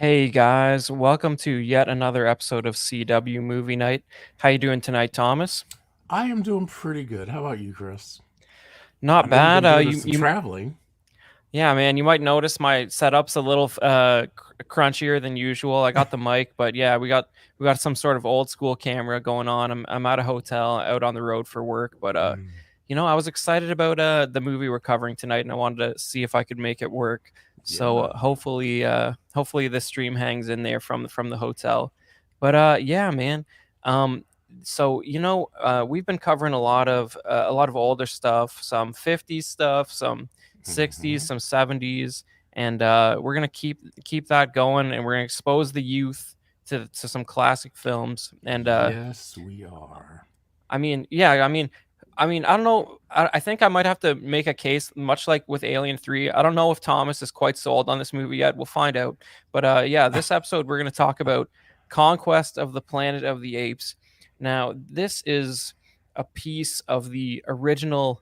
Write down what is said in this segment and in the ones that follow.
Hey guys, welcome to yet another episode of CW Movie Night. How you doing tonight, Thomas? I am doing pretty good. How about you, Chris? I Not know you've bad. been doing some traveling. Yeah, man. You might notice my setup's a little crunchier than usual. I got the mic, but yeah, we got some sort of old school camera going on. I'm at a hotel out on the road for work, but Mm, I was excited about the movie we're covering tonight, and I wanted to see if I could make it work. So yeah. hopefully the stream hangs in there from the hotel. But yeah, man. Um, we've been covering a lot of older stuff, some 50s stuff, some 60s, Hmm. some 70s, and we're gonna keep that going, and we're gonna expose the youth to some classic films. And Yes, we are. I mean, yeah, I mean, I don't know. I think I might have to make a case, much like with Alien 3. I don't know if Thomas is quite sold on this movie yet. We'll find out. But yeah, this episode we're going to talk about Conquest of the Planet of the Apes. Now, this is a piece of the original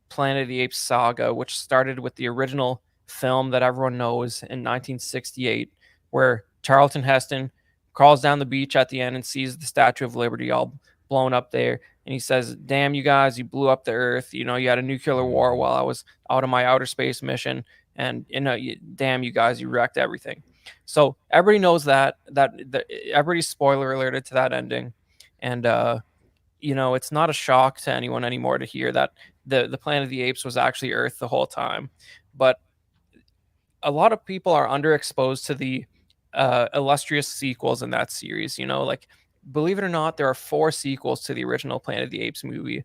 Planet of the Apes saga, which started with the original film that everyone knows in 1968, where Charlton Heston crawls down the beach at the end and sees the Statue of Liberty all blown up there, and he says, "Damn you guys, you blew up the Earth. You had a nuclear war Hmm. while I was out on my outer space mission, and damn you guys, you wrecked everything." So everybody knows that everybody's spoiler alerted to that ending, and it's not a shock to anyone anymore to hear that the Planet of the Apes was actually Earth the whole time. But a lot of people are underexposed to the illustrious sequels in that series. Like, believe it or not, there are four sequels to the original Planet of the Apes movie,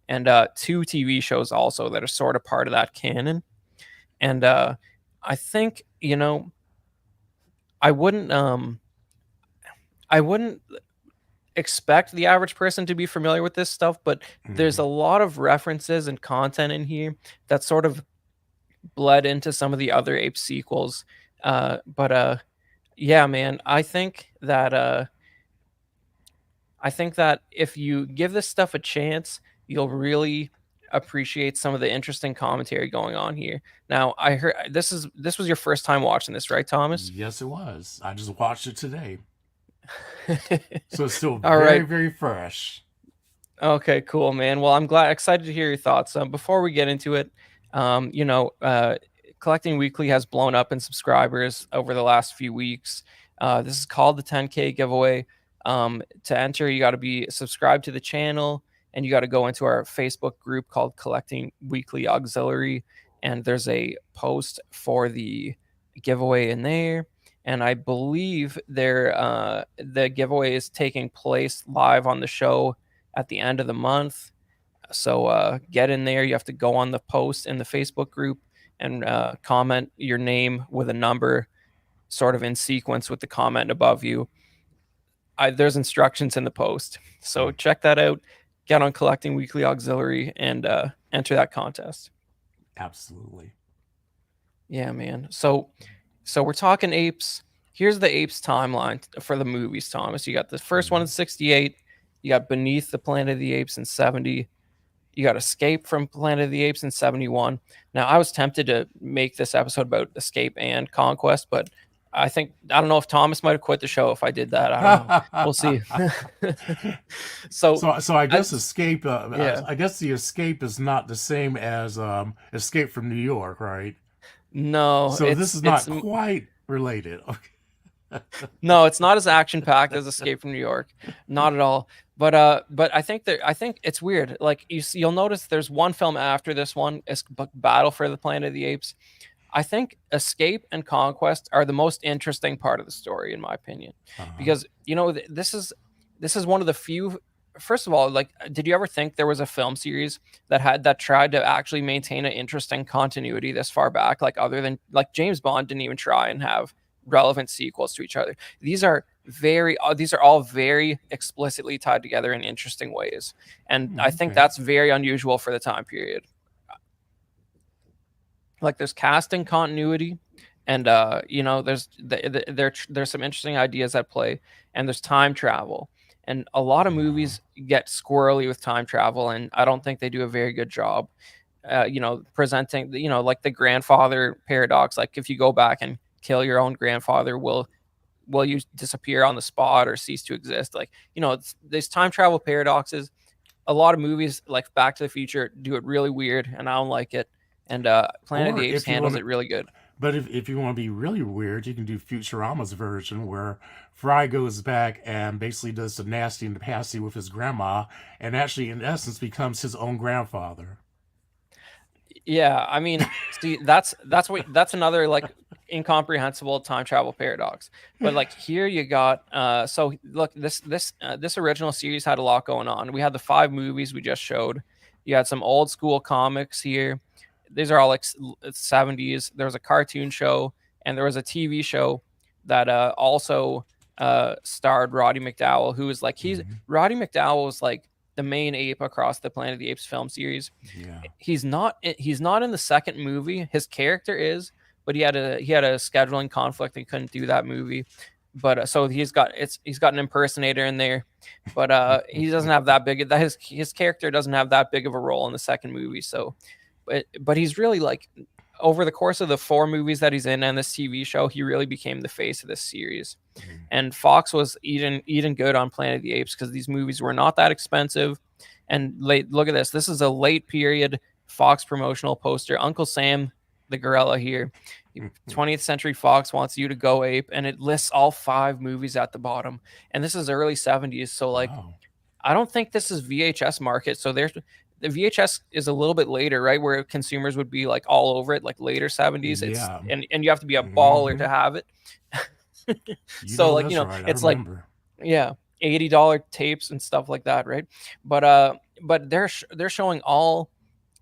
and two TV shows also that are sort of part of that canon. And I think I wouldn't um I wouldn't expect the average person to be familiar with this stuff, but there's a Hmm. lot of references and content in here that sort of bled into some of the other Ape sequels. But Yeah, man, I think that if you give this stuff a chance, you'll really appreciate some of the interesting commentary going on here. Now, I heard this was your first time watching this, right, Thomas? Yes, it was. I just watched it today. So it's still All very, right. very fresh. Okay, cool, man. Well, excited to hear your thoughts. Before we get into it, um, you know, uh, Collecting Weekly has blown up in subscribers over the last few weeks. This is called the 10K giveaway. To enter, you got to be subscribed to the channel, and you got to go into our Facebook group called Collecting Weekly Auxiliary, and there's a post for the giveaway in there. And I believe the giveaway is taking place live on the show at the end of the month. So get in there. You have to go on the post in the Facebook group and comment your name with a number, sort of in sequence with the comment above you. There's instructions in the post. So Mm, check that out. Get on Collecting Weekly Auxiliary and enter that contest. absolutely. Yeah, man. So we're talking apes. Here's the apes timeline for the movies, Thomas. You got the first one in Hmm. 68. You got Beneath the Planet of the Apes in 70. You got Escape from Planet of the Apes in 71. Now, I was tempted to make this episode about Escape and Conquest, but I don't know if Thomas might have quit the show if I did that. I don't know. We'll see. So, So I I guess escape. yeah. I guess the escape is not the same as Escape from New York, right? No, So this is not quite related. Okay. no, it's not as action packed as Escape from New York, not at all. But I think it's weird. Like you'll notice there's one film after this one, is Battle for the Planet of the Apes. I think Escape and Conquest are the most interesting part of the story, in my opinion, Uh-huh. because this is one of the few. First of all, like, did you ever think there was a film series that tried to actually maintain an interesting continuity this far back? Like, other than like James Bond didn't even try and have relevant sequels to each other. These are all very explicitly tied together in interesting ways, and I think Okay. that's very unusual for the time period. Like, there's casting continuity, and there's some interesting ideas at play, and there's time travel, and a lot of Uh-huh. movies get squirrely with time travel, and I don't think they do a very good job presenting, like the grandfather paradox. Like, if you go back and kill your own grandfather, will will you disappear on the spot or cease to exist? Like, these time travel paradoxes. A lot of movies like Back to the Future do it really weird, and I don't like it. And Planet of Or the Apes if you handles want to, it really good. but if you want to be really weird, you can do Futurama's version where Fry goes back and basically does the nasty and the passy with his grandma, and actually, in essence, becomes his own grandfather. Yeah, I mean, see, that's another like incomprehensible time travel paradox. But like here you got so look, this original series had a lot going on. We had the 5 movies we just showed. You had some old school comics here. These are all like 70s. There was a cartoon show and there was a TV show that also starred Roddy McDowall, who is like Hmm. Roddy McDowall was like the main ape across the Planet of the Apes film series. Yeah. He's not in the second movie. His character is, but he had a scheduling conflict and couldn't do that movie. But so he's got an impersonator in there, but he doesn't have that big that his character doesn't have that big of a role in the second movie. So, but he's really like over the course of the 4 movies that he's in and this TV show, he really became the face of this series. And Fox was eating good on Planet of the Apes because these movies were not that expensive. And look at this. This is a late period Fox promotional poster. Uncle Sam, the gorilla here. 20th Century Fox wants you to go ape, and it lists all 5 movies at the bottom. And this is early 70s, so like Wow. I don't think this is VHS market. So there's the VHS is a little bit later, right? Where consumers would be like all over it, like later 70s. It's Yeah. and you have to be a baller Hmm. to have it. You So know like, that's right. I it's like remember. yeah, $80 tapes and stuff like that, right? But they're showing all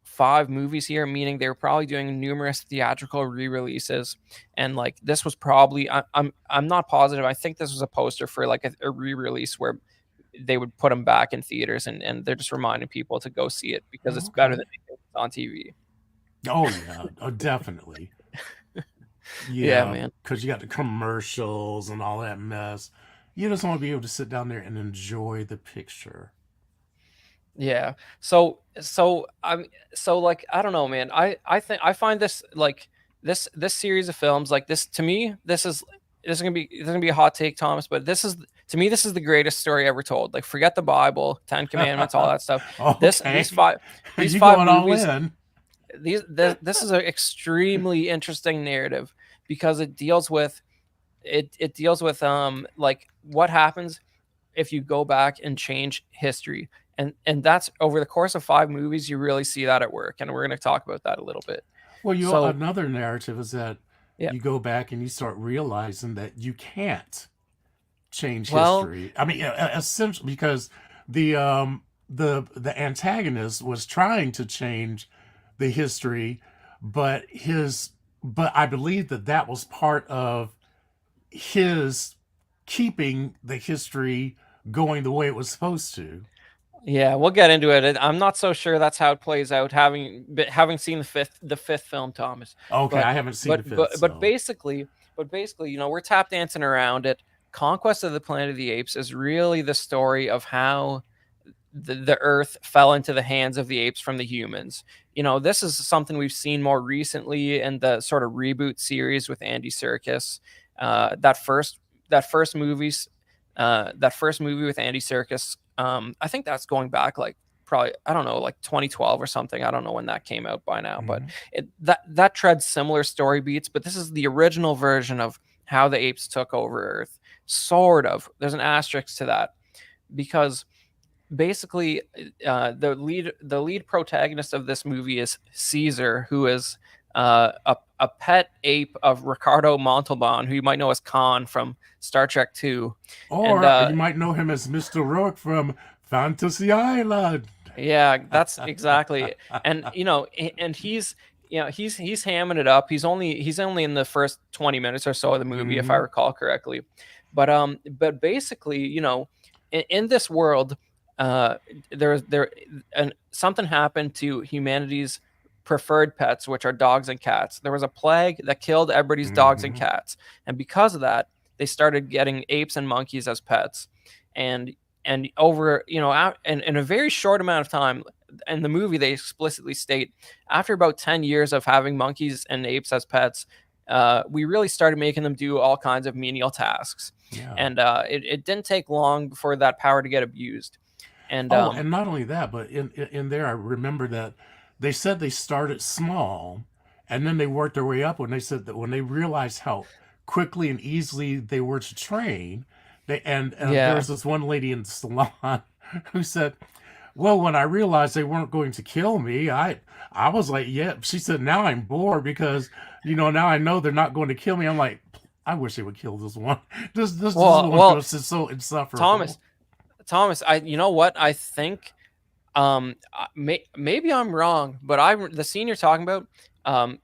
5 movies here, meaning they were probably doing numerous theatrical re-releases. And like this was probably I'm not positive. I think this was a poster for like a re-release where they would put them back in theaters, and they're just reminding people to go see it because it's better Okay. than it's on TV. Oh yeah. Oh, definitely. Yeah, Yeah, man. because you got the commercials and all that mess. You just want to be able to sit down there and enjoy the picture. Yeah. So like I don't know, man. I think I find this like this series of films like this to me this is gonna be a hot take, Thomas, but this is to me this is the greatest story ever told. Like forget the Bible, 10 Commandments, all that stuff. This these Okay. five these You five going all movies in. this is an extremely interesting narrative because it deals with like what happens if you go back and change history. And that's over the course of 5 movies, you really see that at work. And we're going to talk about that a little bit. Well, So, another narrative is that yeah. you go back and you start realizing that you can't change Well, history. I mean, essentially because the antagonist was trying to change the history, but his but I believe that that was part of his keeping the history going the way it was supposed to. yeah, we'll get into it. I'm not so sure that's how it plays out, having seen the fifth film, Thomas. Okay, But I haven't seen the but fifth, but but so basically, we're tap dancing around it. Conquest of the Planet of the Apes is really the story of how the earth fell into the hands of the apes from the humans. This is something we've seen more recently in the sort of reboot series with Andy Serkis. That first movie with Andy Serkis, I think that's going back like probably I don't know like 2012 or something. I don't know when that came out by now, but mhm. that treads similar story beats. But this is the original version of how the apes took over Earth. Sort of. There's an asterisk to that because basically the lead protagonist of this movie is Caesar, who is a pet ape of Ricardo Montalban, who you might know as Khan from Star Trek 2. And Or you might know him as Mr. Rourke from Fantasy Island. yeah, that's exactly. And and he's hamming it up. He's only in the first 20 minutes or so of the movie, if I Hmm. recall correctly. But basically, in this world, uh there and something happened to humanity's preferred pets, which are dogs and cats. There was a plague that killed everybody's dogs and Hmm. cats. And because of that, they started getting apes and monkeys as pets. And over, in a very short amount of time, in the movie they explicitly state after about 10 years of having monkeys and apes as pets, we really started making them do all kinds of menial tasks, Yeah. and it didn't take long before that power to get abused. And Oh, and not only that, but in there, I remember that they said they started small, and then they worked their way up. When they said that when they realized how quickly and easily they were to train, and there yeah, was this one lady in the salon who said, "Well, when I realized they weren't going to kill me, I was like, yeah." She said, "Now I'm bored because now I know they're not going to kill me." I'm like, I wish they would kill this one. This well, one well, was just so insufferable. Thomas, Thomas, I you know what I think. Maybe I'm wrong, but the scene you're talking about,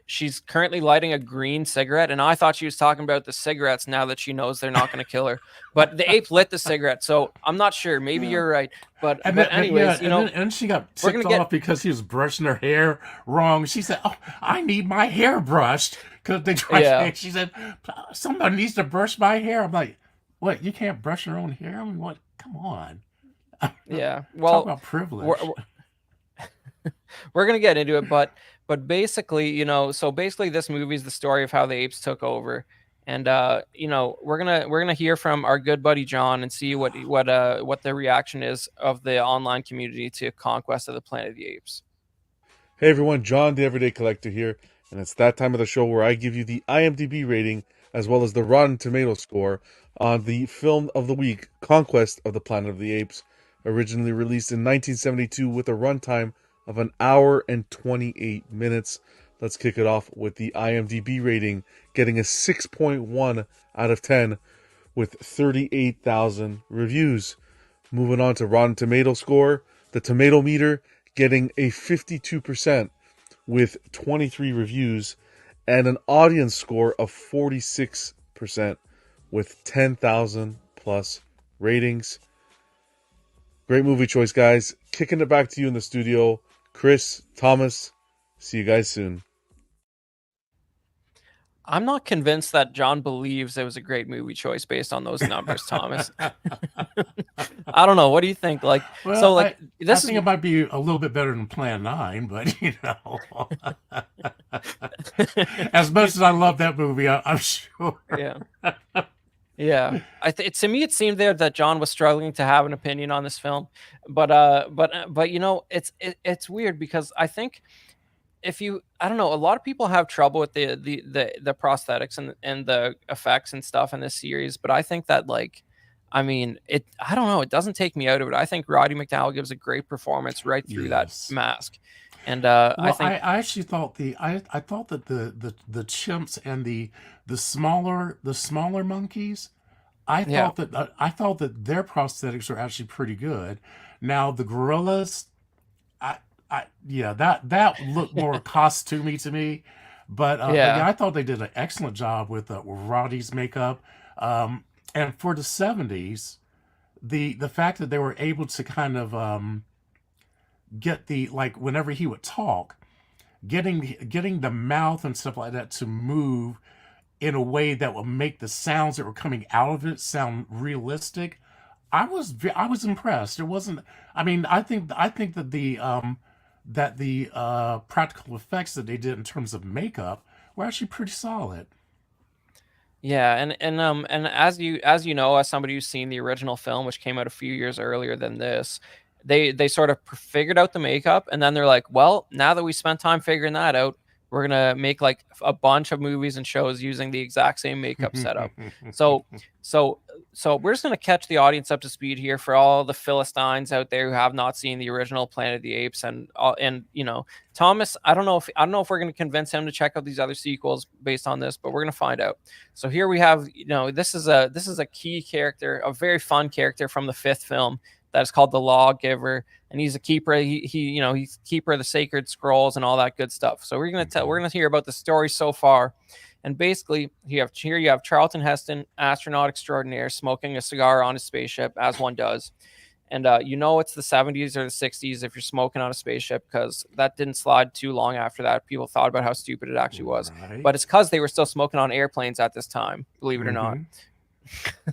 she's currently lighting a green cigarette, and I thought she was talking about the cigarettes now that she knows they're not going to kill her. But the ape lit the cigarette, so I'm not sure. Maybe Yeah. you're right. And But then yeah, anyways, and she got we're ticked gonna get off because he was brushing her hair wrong. She said, "Oh, I need my hair brushed." Because they tried. yeah, She said, "Somebody needs to brush my hair." I'm like, "What? You can't brush your own hair? I mean, what? Come on." yeah. Talk Well, about we're privilege. we're gonna get into it, but basically, so basically, this movie is the story of how the apes took over, and we're gonna hear from our good buddy John and see what the reaction is of the online community to Conquest of the Planet of the Apes. Hey everyone, John the Everyday Collector here, and it's that time of the show where I give you the IMDb rating as well as the Rotten Tomato score on the film of the week, Conquest of the Planet of the Apes, originally released in 1972 with a runtime of an hour and 28 minutes. Let's kick it off with the IMDb rating, getting a 6.1 out of 10 with 38,000 reviews. Moving on to Rotten Tomato score, the tomato meter getting a 52% with 23 reviews and an audience score of 46% with 10,000 plus ratings. Great movie choice, guys. Kicking it back to you in the studio. Chris, Thomas, see you guys soon. I'm not convinced that John believes it was a great movie choice based on those numbers, Thomas. I don't know. What do you think? Like, Well, so like I this is think it might be a little bit better than Plan 9, but as much as I love that movie, I'm sure. yeah. Yeah, to me it seemed there that John was struggling to have an opinion on this film, but it's weird because I think if you I don't know, a lot of people have trouble with the prosthetics and the effects and stuff in this series, but I think that I mean I don't know, it doesn't take me out of it. I think Roddy McDowall gives a great performance right through that Yes. mask, and I Well, think I actually thought I thought that the chimps and the smaller monkeys, yeah, I thought that their prosthetics were actually pretty good. Now the gorillas, yeah, that looked more costumey to me, but yeah, yeah. I thought they did an excellent job with Roddy's makeup, um, and for the '70s, the fact that they were able to kind of get the like whenever he would talk, getting the mouth and stuff like that to move in a way that would make the sounds that were coming out of it sound realistic. I was impressed. It wasn't. I mean, I think that the practical effects that they did in terms of makeup were actually pretty solid. Yeah, and as you know, as somebody who's seen the original film, which came out a few years earlier than this, they sort of figured out the makeup, and then they're like, well, now that we spent time figuring that out, we're gonna make like a bunch of movies and shows using the exact same makeup setup. So so so we're just gonna catch the audience up to speed here for all the Philistines out there who have not seen the original Planet of the Apes, and Thomas, I don't know if we're gonna convince him to check out these other sequels based on this, but we're gonna find out. So here we have, this is a key character, a very fun character from the fifth film that is called the Lawgiver, and he's a keeper. He's keeper of the sacred scrolls and all that good stuff. So we're gonna hear about the story so far, and basically you have Charlton Heston, astronaut extraordinaire, smoking a cigar on his spaceship as one does. And it's the 70s or the 60s if you're smoking on a spaceship, because that didn't slide too long after that. People thought about how stupid it actually was. Right. But it's because they were still smoking on airplanes at this time, believe it or not. Mm-hmm.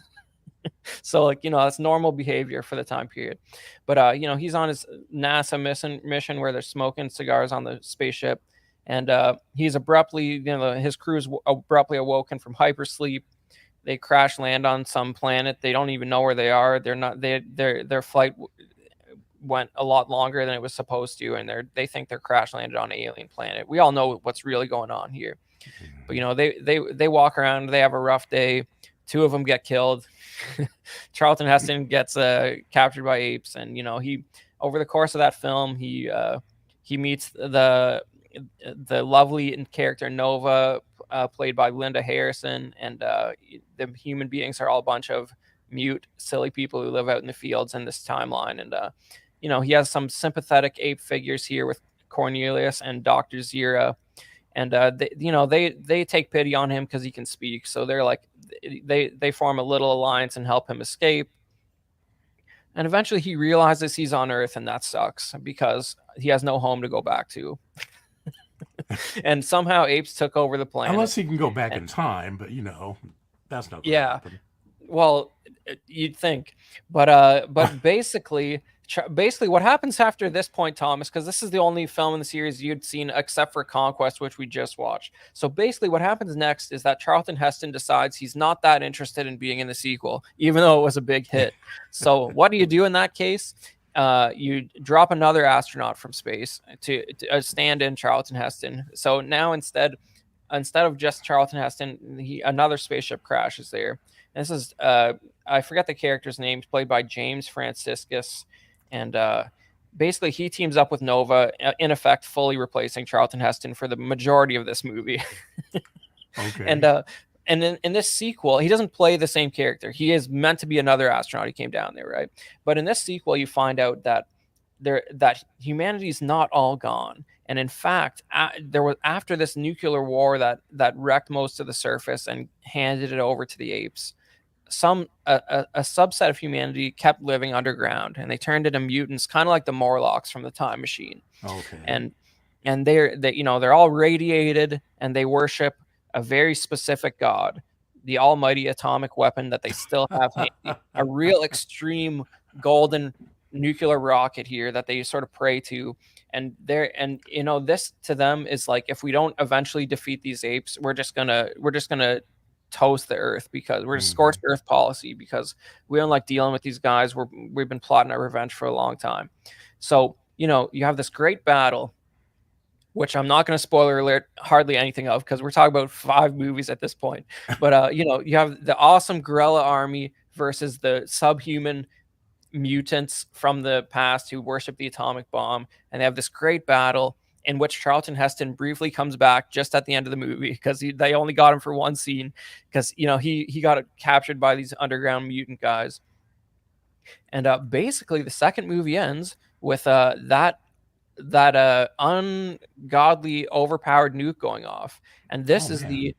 So, that's normal behavior for the time period. But, he's on his NASA mission where they're smoking cigars on the spaceship. and he's abruptly, his crew is abruptly awoken from hypersleep. They crash land on some planet. They don't even know where they are. They're not. Their flight went a lot longer than it was supposed to, and they think they're crash landed on an alien planet. We all know what's really going on here. But they walk around. They have a rough day. Two of them get killed. Charlton Heston gets captured by apes, and he over the course of that film he meets the lovely character Nova, played by Linda Harrison, and the human beings are all a bunch of mute, silly people who live out in the fields in this timeline. And he has some sympathetic ape figures here with Cornelius and Dr. Zira, and they take pity on him because he can speak. So they're like they form a little alliance and help him escape. And eventually he realizes he's on Earth, and that sucks because he has no home to go back to. And somehow apes took over the planet. Unless he can go back in time, but that's not going to happen. Well, you'd think, but basically what happens after this point, Thomas, because this is the only film in the series you'd seen except for Conquest, which we just watched. So basically what happens next is that Charlton Heston decides he's not that interested in being in the sequel, even though it was a big hit. So what do you do in that case? You drop another astronaut from space to stand in Charlton Heston. So now instead of just Charlton Heston, another spaceship crashes there. And this is I forget the character's name. He's played by James Franciscus, and basically he teams up with Nova, in effect fully replacing Charlton Heston for the majority of this movie. Okay. And in this sequel, he doesn't play the same character. He is meant to be another astronaut. He came down there, right? But in this sequel, you find out that humanity is not all gone. And in fact, there was, after this nuclear war that wrecked most of the surface and handed it over to the apes, a subset of humanity kept living underground, and they turned into mutants, kind of like the Morlocks from the Time Machine. Okay. And they're all radiated, and they worship a very specific god, the almighty atomic weapon that they still have handy, a real extreme golden nuclear rocket here that they sort of pray to. And this to them is like, if we don't eventually defeat these apes, we're just gonna toast the earth, because we're scorched earth policy, because we don't like dealing with these guys. We've been plotting our revenge for a long time. So you have this great battle, which I'm not going to spoiler alert hardly anything of, because we're talking about 5 movies at this point. But you have the awesome guerrilla army versus the subhuman mutants from the past who worship the atomic bomb, and they have this great battle in which Charlton Heston briefly comes back just at the end of the movie, because they only got him for one scene, because he got captured by these underground mutant guys. And basically the second movie ends with that ungodly overpowered nuke going off, and this is the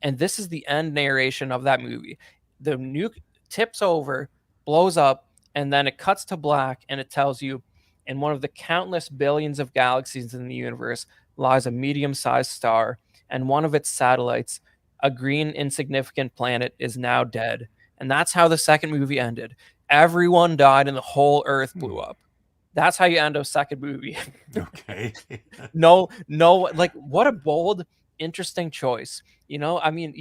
end narration of that movie. The nuke tips over, blows up, and then it cuts to black, and it tells you, in one of the countless billions of galaxies in the universe lies a medium-sized star, and one of its satellites, a green insignificant planet, is now dead. And that's how the second movie ended. Everyone died and the whole earth blew up. That's how you end a second movie. Okay. No, like, what a bold, interesting choice. I mean,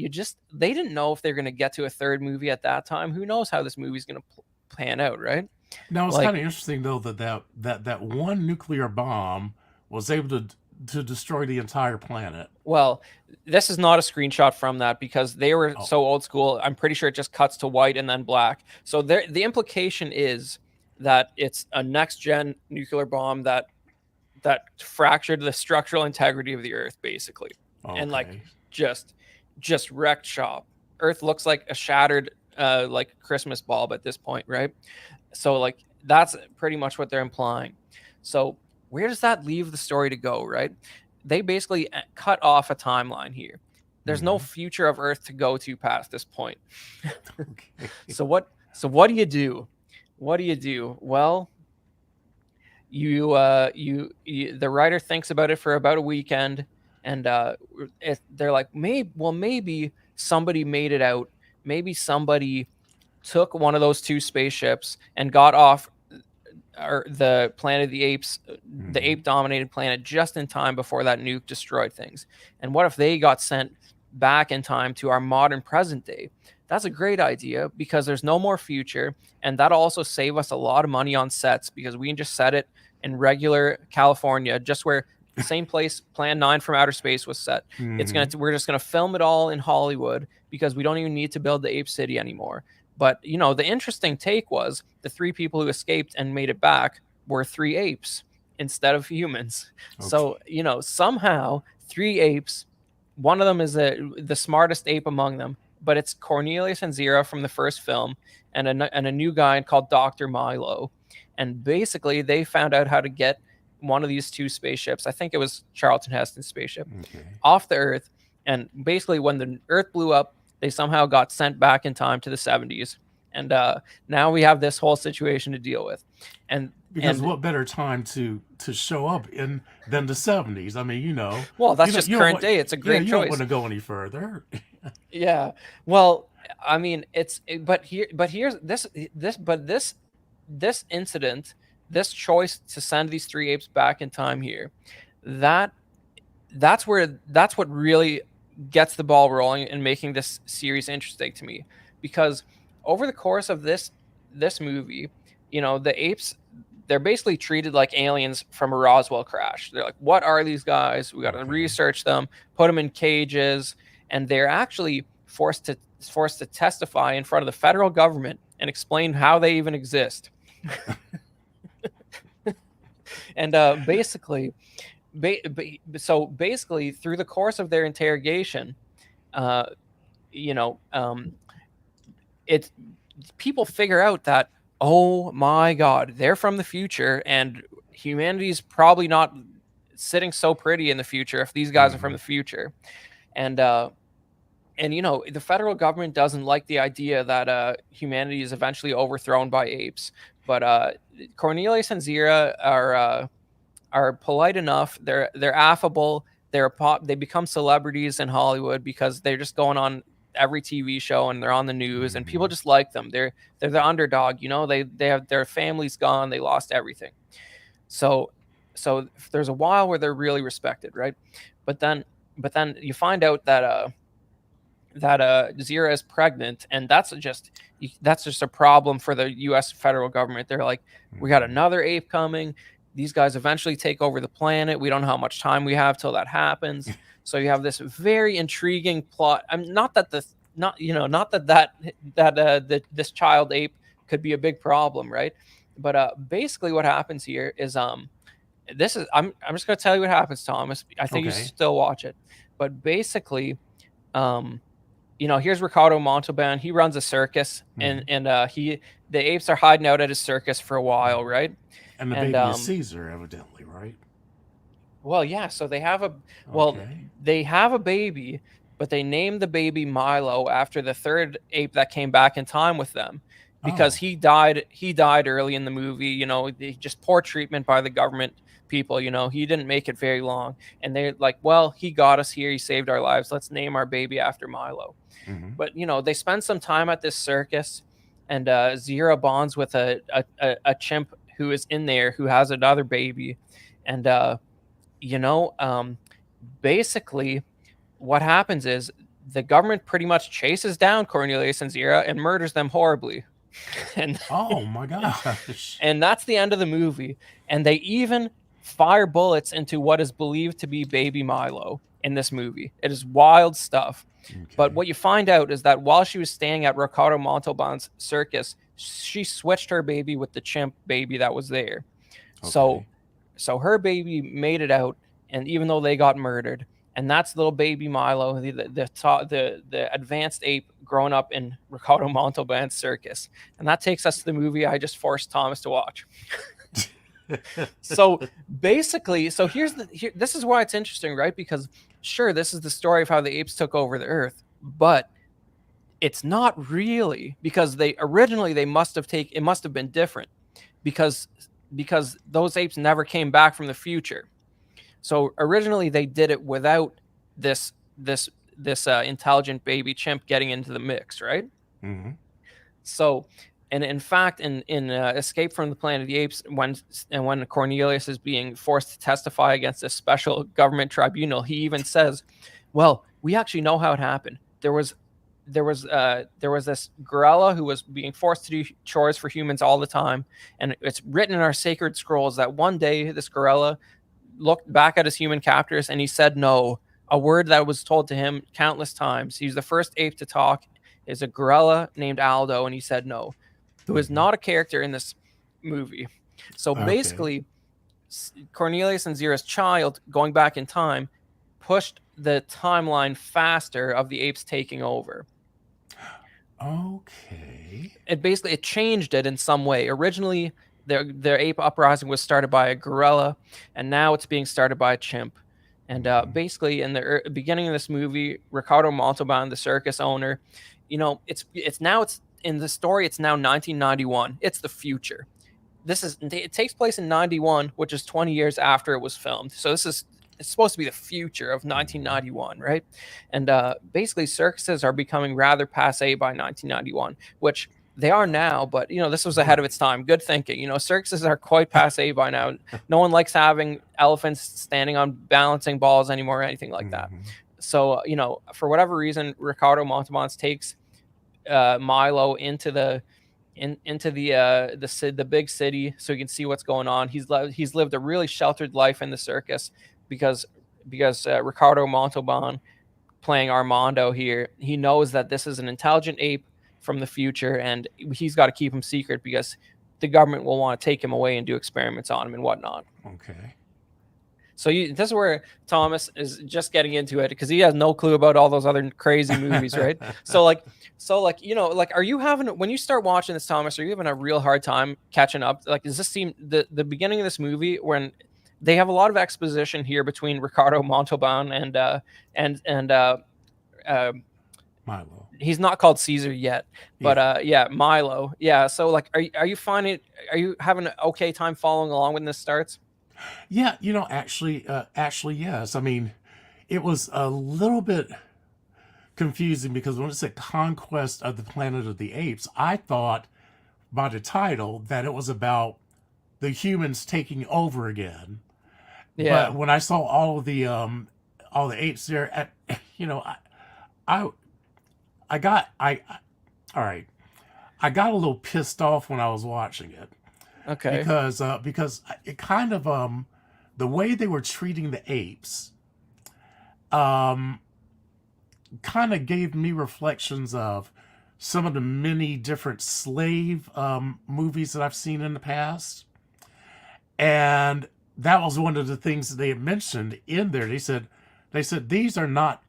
they didn't know if they're going to get to a third movie at that time. Who knows how this movie's going to pan out, right? Now, it's kind of interesting, though, that one nuclear bomb was able to destroy the entire planet. Well, this is not a screenshot from that, because they were so old school. I'm pretty sure it just cuts to white and then black. So the implication is that it's a next-gen nuclear bomb that fractured the structural integrity of the Earth, basically. Okay. And like just wrecked shop. Earth looks like a shattered like Christmas bulb at this point, right? So like that's pretty much what they're implying. So where does that leave the story to go, right? They basically cut off a timeline here. There's no future of Earth to go to past this point. Okay. So what do you do? What do you do? Well, you the writer thinks about it for about a weekend, and they're like, maybe somebody made it out. Maybe somebody took one of those 2 spaceships and got off or the Planet of the Apes, the Hmm. ape dominated planet, just in time before that nuke destroyed things. And what if they got sent back in time to our modern present day? That's a great idea because there's no more future, and that'll also save us a lot of money on sets because we can just set it in regular California, just where the same place Plan 9 from Outer Space was set. Hmm. We're just gonna film it all in Hollywood because we don't even need to build the Ape City anymore. But the interesting take was the three people who escaped and made it back were three apes instead of humans. Okay. So somehow three apes. One of them is the smartest ape among them, but it's Cornelius and Zira from the first film, and a new guy called Doctor Milo. And basically, they found out how to get one of these two spaceships. I think it was Charlton Heston's spaceship Okay. off the Earth. And basically, when the Earth blew up, they somehow got sent back in time to the 70s. And now we have this whole situation to deal with. And Because and what better time to show up in than the 70s? I mean, well, that's just you don't current want, day. It's a yeah, great you don't want choice. to go any further. Yeah. Well, I mean, but here's this incident, this choice to send these three apes back in time here, that that's what really gets the ball rolling and making this series interesting to me, because over the course of this movie, the apes, they're basically treated like aliens from a Roswell crash. They're like, what are these guys? We got to Okay. research them, put them in cages, and they're actually forced to testify in front of the federal government and explain how they even exist. And so basically, through the course of their interrogation, uh, you know, it people figure out that, oh my God, they're from the future, and humanity's probably not sitting so pretty in the future if these guys are from Hmm. the future. And the federal government doesn't like the idea that humanity is eventually overthrown by apes. But Cornelius and Zira are polite enough. They're affable. They become celebrities in Hollywood because they're just going on every TV show and they're on the news and people Hmm. just like them. They're the underdog. They have their family's gone. They lost everything. So so there's a while where they're really respected, right? But then you find out that Zira is pregnant, and that's just a problem for the U.S. federal government. They're like, we got Hmm. another ape coming. These guys eventually take over the planet. We don't know how much time we have till that happens. So you have this very intriguing plot. I mean, not that the not that this child ape could be a big problem, right? But basically, what happens here is this is I'm just gonna tell you what happens, Thomas. I think you should Okay. still watch it, but basically, um, here's Ricardo Montalban. He runs a circus, and Hmm. the apes are hiding out at his circus for a while, right? And the And baby is Caesar, evidently, right? well, yeah. So Okay. they have a baby, but they named the baby Milo after the third ape that came back in time with them, because Oh. he died. He died early in the movie. Just poor treatment by the government people. He didn't make it very long, and they're like, "Well, he got us here. He saved our lives. Let's name our baby after Milo." Hmm. But they spend some time at this circus, and Zira bonds with a chimp who is in there who has another baby, and you know, um, basically, what happens is the government pretty much chases down Cornelius and Zira and murders them horribly, and Oh my gosh. and that's the end of the movie. And they even fire bullets into what is believed to be baby Milo in this movie. It is wild stuff. But Okay. what you find out is that while she was staying at Ricardo Montalban's circus, she switched her baby with the chimp baby that was there. So Okay. so her baby made it out, and even though they got murdered, and that's little baby Milo, the advanced ape growing up in Ricardo Montalban's circus. And that takes us to the movie I just forced Thomas to watch. So basically, this is why it's interesting, right? Because sure, this is the story of how the apes took over the earth, but it's not really, because they must have been different, because those apes never came back from the future. So originally they did it without this intelligent baby chimp getting into the mix, right? Hmm. So And in fact, in Escape from the Planet of the Apes, when Cornelius is being forced to testify against a special government tribunal, he even says, "Well, we actually know how it happened. There was this gorilla who was being forced to do chores for humans all the time, and it's written in our sacred scrolls that one day this gorilla looked back at his human captors and he said no, a word that was told to him countless times. He's the first ape to talk. Is a gorilla named Aldo, and he said no, who is Mhm. not a character in this movie. So Okay. basically, Cornelius and Zira's child going back in time pushed the timeline faster of the apes taking over. Okay. It changed it in some way. Originally, their ape uprising was started by a gorilla, and now it's being started by a chimp. And Mhm. basically, in the beginning of this movie, Ricardo Montalban, the circus owner, it's in the story. It's now 1991. It's the future. It takes place in 91, which is 20 years after it was filmed. So it's supposed to be the future of Mhm. 1991, right? And basically, circuses are becoming rather passe by 1991, which they are now. But this was ahead of its Right. time. Good thinking. Circuses are quite passe by now. No one likes having elephants standing on balancing balls anymore or anything like that. Mhm. So for whatever reason, Ricardo Montalban takes Milo into the big city so he can see what's going on. He's lived a really sheltered life in the circus because Ricardo Montalban, playing Armando here, he knows that this is an intelligent ape from the future, and he's got to keep him secret because the government will want to take him away and do experiments on him and whatnot. Okay. So this is where Thomas is just getting into it because he has no clue about all those other crazy movies, right? So like are you having when you start watching this, Thomas? Are you having a real hard time catching up? Like, does this seem the beginning of this movie when they have a lot of exposition here between Ricardo Montalban and uh, Milo. he's not called Caesar yet, but Yeah. yeah, Milo. Yeah. So like, are you having an okay time following along when this starts? Yeah, actually, yes. I mean, it was a little bit confusing because when it said Conquest of the Planet of the Apes, I thought by the title that it was about the humans taking over again. But Yeah. when I saw all the apes there, you know, I I got I all right. I got a little pissed off when I was watching it Okay. because it kind of the way they were treating the apes um kind of gave me reflections of some of the many different slave movies that I've seen in the past. And that was one of the things that they had mentioned in there. They said these are not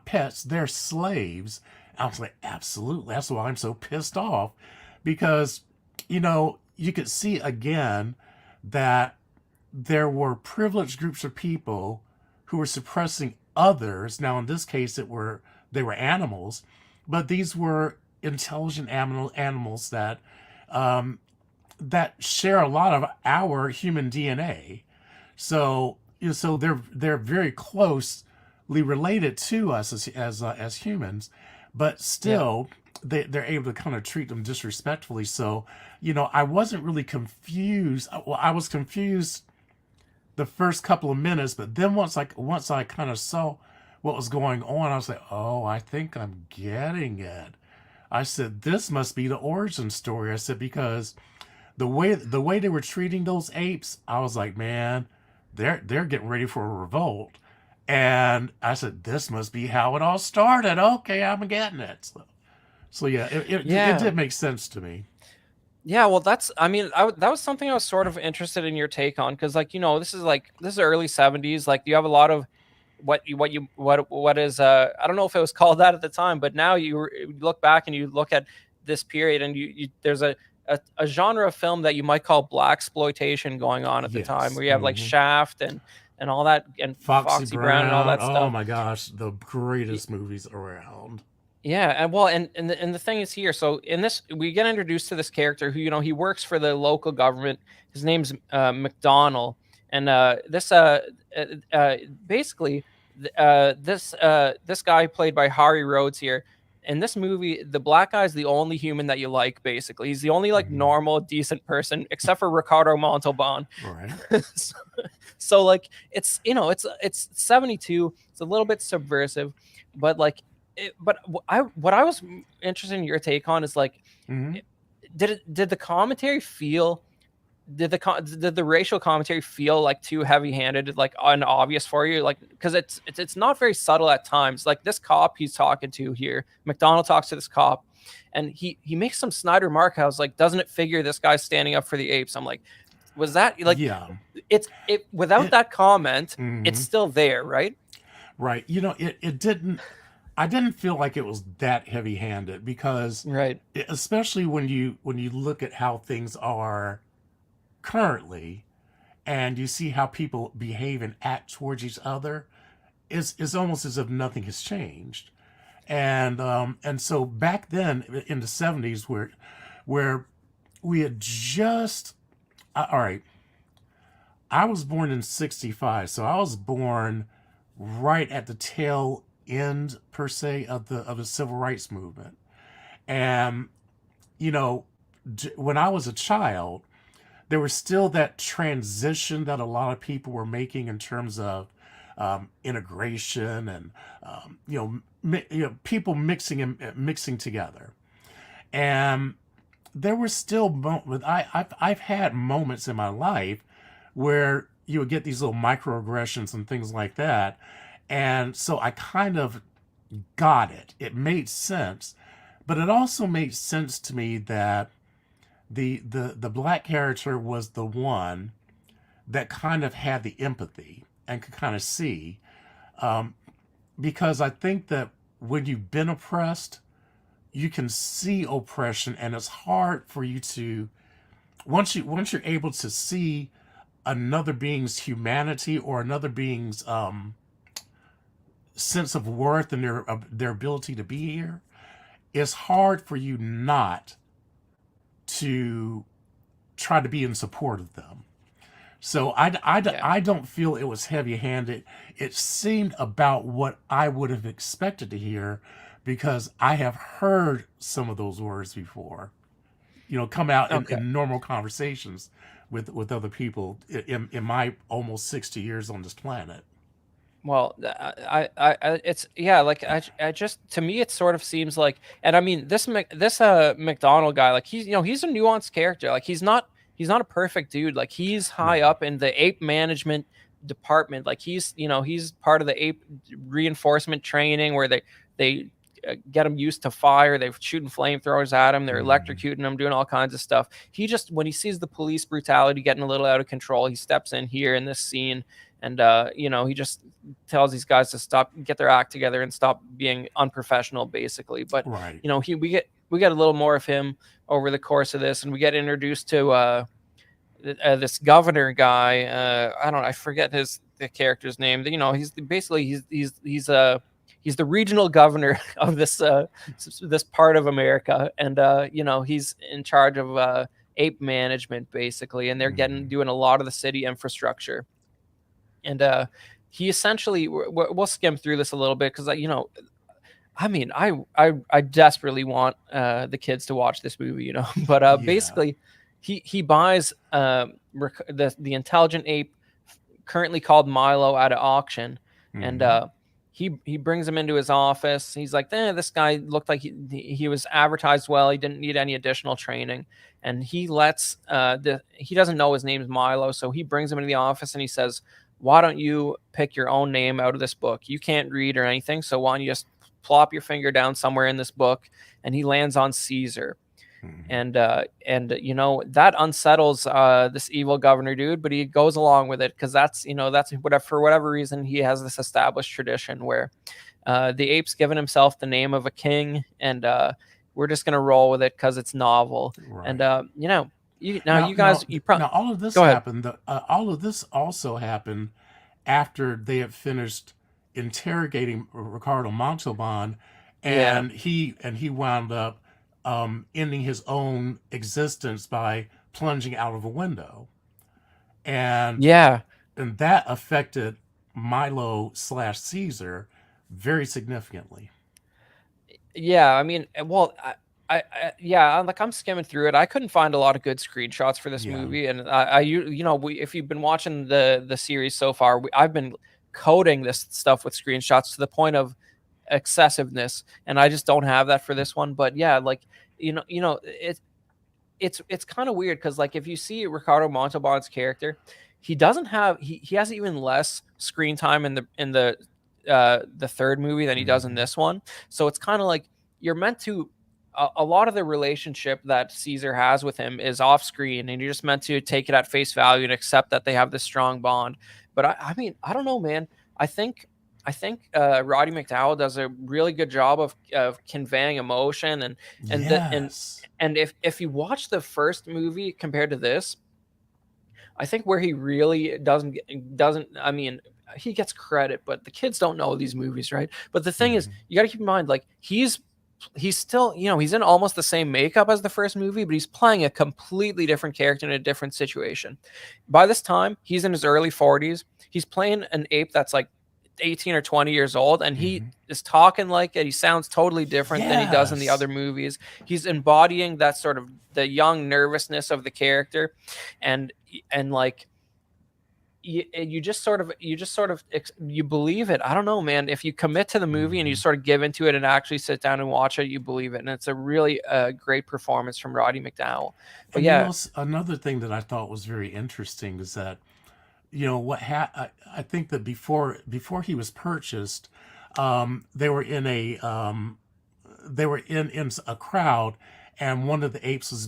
pets, they're slaves. I was like, absolutely. That's why I'm so pissed off because you could see again that there were privileged groups of people who were suppressing others. Now, in this case, they were animals, but these were intelligent animals um, that share a lot of our human DNA. So so they're very closely related to us as humans, but Yeah. still they're able to kind of treat them disrespectfully. So I wasn't really confused. Well, I was confused the first couple of minutes, but then once I kind of saw what was going on, I was like, oh, I think I'm getting it. I said, this must be the origin story. I said, because the way they were treating those apes, I was like, man, they're getting ready for a revolt. And I said, this must be how it all started. Okay, I'm getting it. So yeah, it Yeah. did make sense to me. Yeah, well, I mean, that was something I was sort of interested in your take on because, this is early 70s. Like, you have a lot of what is, I don't know if it was called that at the time, but now you look back and you look at this period and there's a genre of film that you might call black exploitation going on at the time, Yes. where you have like Shaft and all that, and Foxy Foxy Brown and all Brown. that Oh stuff. my gosh, the greatest movies around. Yeah, and well, and the thing is here. So in this, we get introduced to this character who he works for the local government. His name's McDonald, and uh, uh, basically, this guy played by Hari Rhodes here. in this movie, the black guy is the only human that you like. Basically, he's the only like Mhm. normal, decent person, except for Ricardo Montalban. Right. so, so like it's 72. It's a little bit subversive, but like what I was interested in your take on is like, Hmm. did the commentary feel did the racial commentary feel like too heavy-handed, like unobvious for you, like because it's not very subtle at times. Like this cop he's talking to here, McDonald talks to this cop, and he makes some snide remark. I was like, doesn't it figure this guy's standing up for the apes? I'm like, was that like Yeah. it without It. that comment, it's Hmm. still there, right? Right. It didn't. I didn't feel like it was that heavy-handed because, Right. especially when you look at how things are currently, and you see how people behave and act towards each other, it's almost as if nothing has changed. And so back then in the 70s, where we had just all right, I was born in 65, so I was born right at the tail end per se of the civil rights movement. And you know, when I was a child, there was still that transition that a lot of people were making in terms of integration and people mixing together. And there were still moments. I've had moments in my life where you would get these little microaggressions and things like that, and so I kind of got it. It made sense, but it also made sense to me that the black character was the one that kind of had the empathy and could kind of see, because I think that when you've been oppressed, you can see oppression, and it's hard for you to once you're able to see another being's humanity or another being's sense of worth and their ability to be here, it's hard for you not to try to be in support of them. So Yeah. I don't feel it was heavy handed. It seemed about what I would have expected to hear because I have heard some of those words before, come out Okay. in normal conversations with other people in my almost 60 years on this planet. Well, it's yeah, like I just to me it sort of seems like, and I mean this McDonald guy, like he's a nuanced character. Like he's not a perfect dude. Like he's high No. up in the ape management department. Like he's part of the ape reinforcement training where they get him used to fire. They're shooting flamethrowers at him. They're Mm, electrocuting him, doing all kinds of stuff. He just when he sees the police brutality getting a little out of control, he steps in here in this scene, and he just tells these guys to stop, get their act together, and stop being unprofessional, basically. But right. we get a little more of him over the course of this, and we get introduced to this governor guy. I don't know, I forget the character's name. He's basically he's the regional governor of this part of America, and he's in charge of ape management basically, and they're getting Mm, doing a lot of the city infrastructure. And he essentially we'll skim through this a little bit because I mean I desperately want the kids to watch this movie, but yeah. basically he buys the intelligent ape currently called Milo at an auction, and Hmm. he brings him into his office. He's like, this guy looked like he was advertised well. He didn't need any additional training, and he lets he doesn't know his name's Milo, so he brings him into the office and he says, "Why don't you pick your own name out of this book? You can't read or anything, so why don't you just plop your finger down somewhere in this book?" And he lands on Caesar, Hmm. and that unsettles this evil governor dude, but he goes along with it because that's whatever, for whatever reason he has this established tradition where the ape's given himself the name of a king, and we're just gonna roll with it because it's novel. And Right. you guys, you probably Now all of this go ahead. happened. All of this also happened after they had finished interrogating Ricardo Montalban, Yeah, and he wound up ending his own existence by plunging out of a window, and yeah. and that affected Milo slash Caesar very significantly. Yeah, I mean, well, yeah, like I'm skimming through it. I couldn't find a lot of good screenshots for this Yeah. movie, and you know, if you've been watching the series so far, I've been coding this stuff with screenshots to the point of excessiveness, and I just don't have that for this one. But yeah, like it's kind of weird because like if you see Ricardo Montalban's character, he has even less screen time in the third movie than he does in Hmm. this one. So it's kind of like you're meant to a lot of the relationship that Caesar has with him is off screen, and you're just meant to take it at face value and accept that they have this strong bond. But I mean, I don't know, man. I think Roddy McDowall does a really good job of conveying emotion and the Yes. and if you watch the first movie compared to this, I think where he really doesn't I mean, he gets credit, but the kids don't know these movies, right? But the thing is, Hmm. you got to keep in mind like he's still, he's in almost the same makeup as the first movie, but he's playing a completely different character in a different situation. By this time, he's in his early 40s. He's playing an ape that's like 18 or 20 years old, and he Hmm. is talking like it. He sounds totally different than he does in the Yes. other movies. He's embodying that sort of the young nervousness of the character, and like you just sort of you believe it. I don't know, man. If you commit to the movie and you Hmm. sort of give into it and actually sit down and watch it, you believe it, and it's a really great performance from Roddy McDowall. But And you yeah, know, another thing that I thought was very interesting is that, you know, I think that before he was purchased, they were in a crowd, and one of the apes was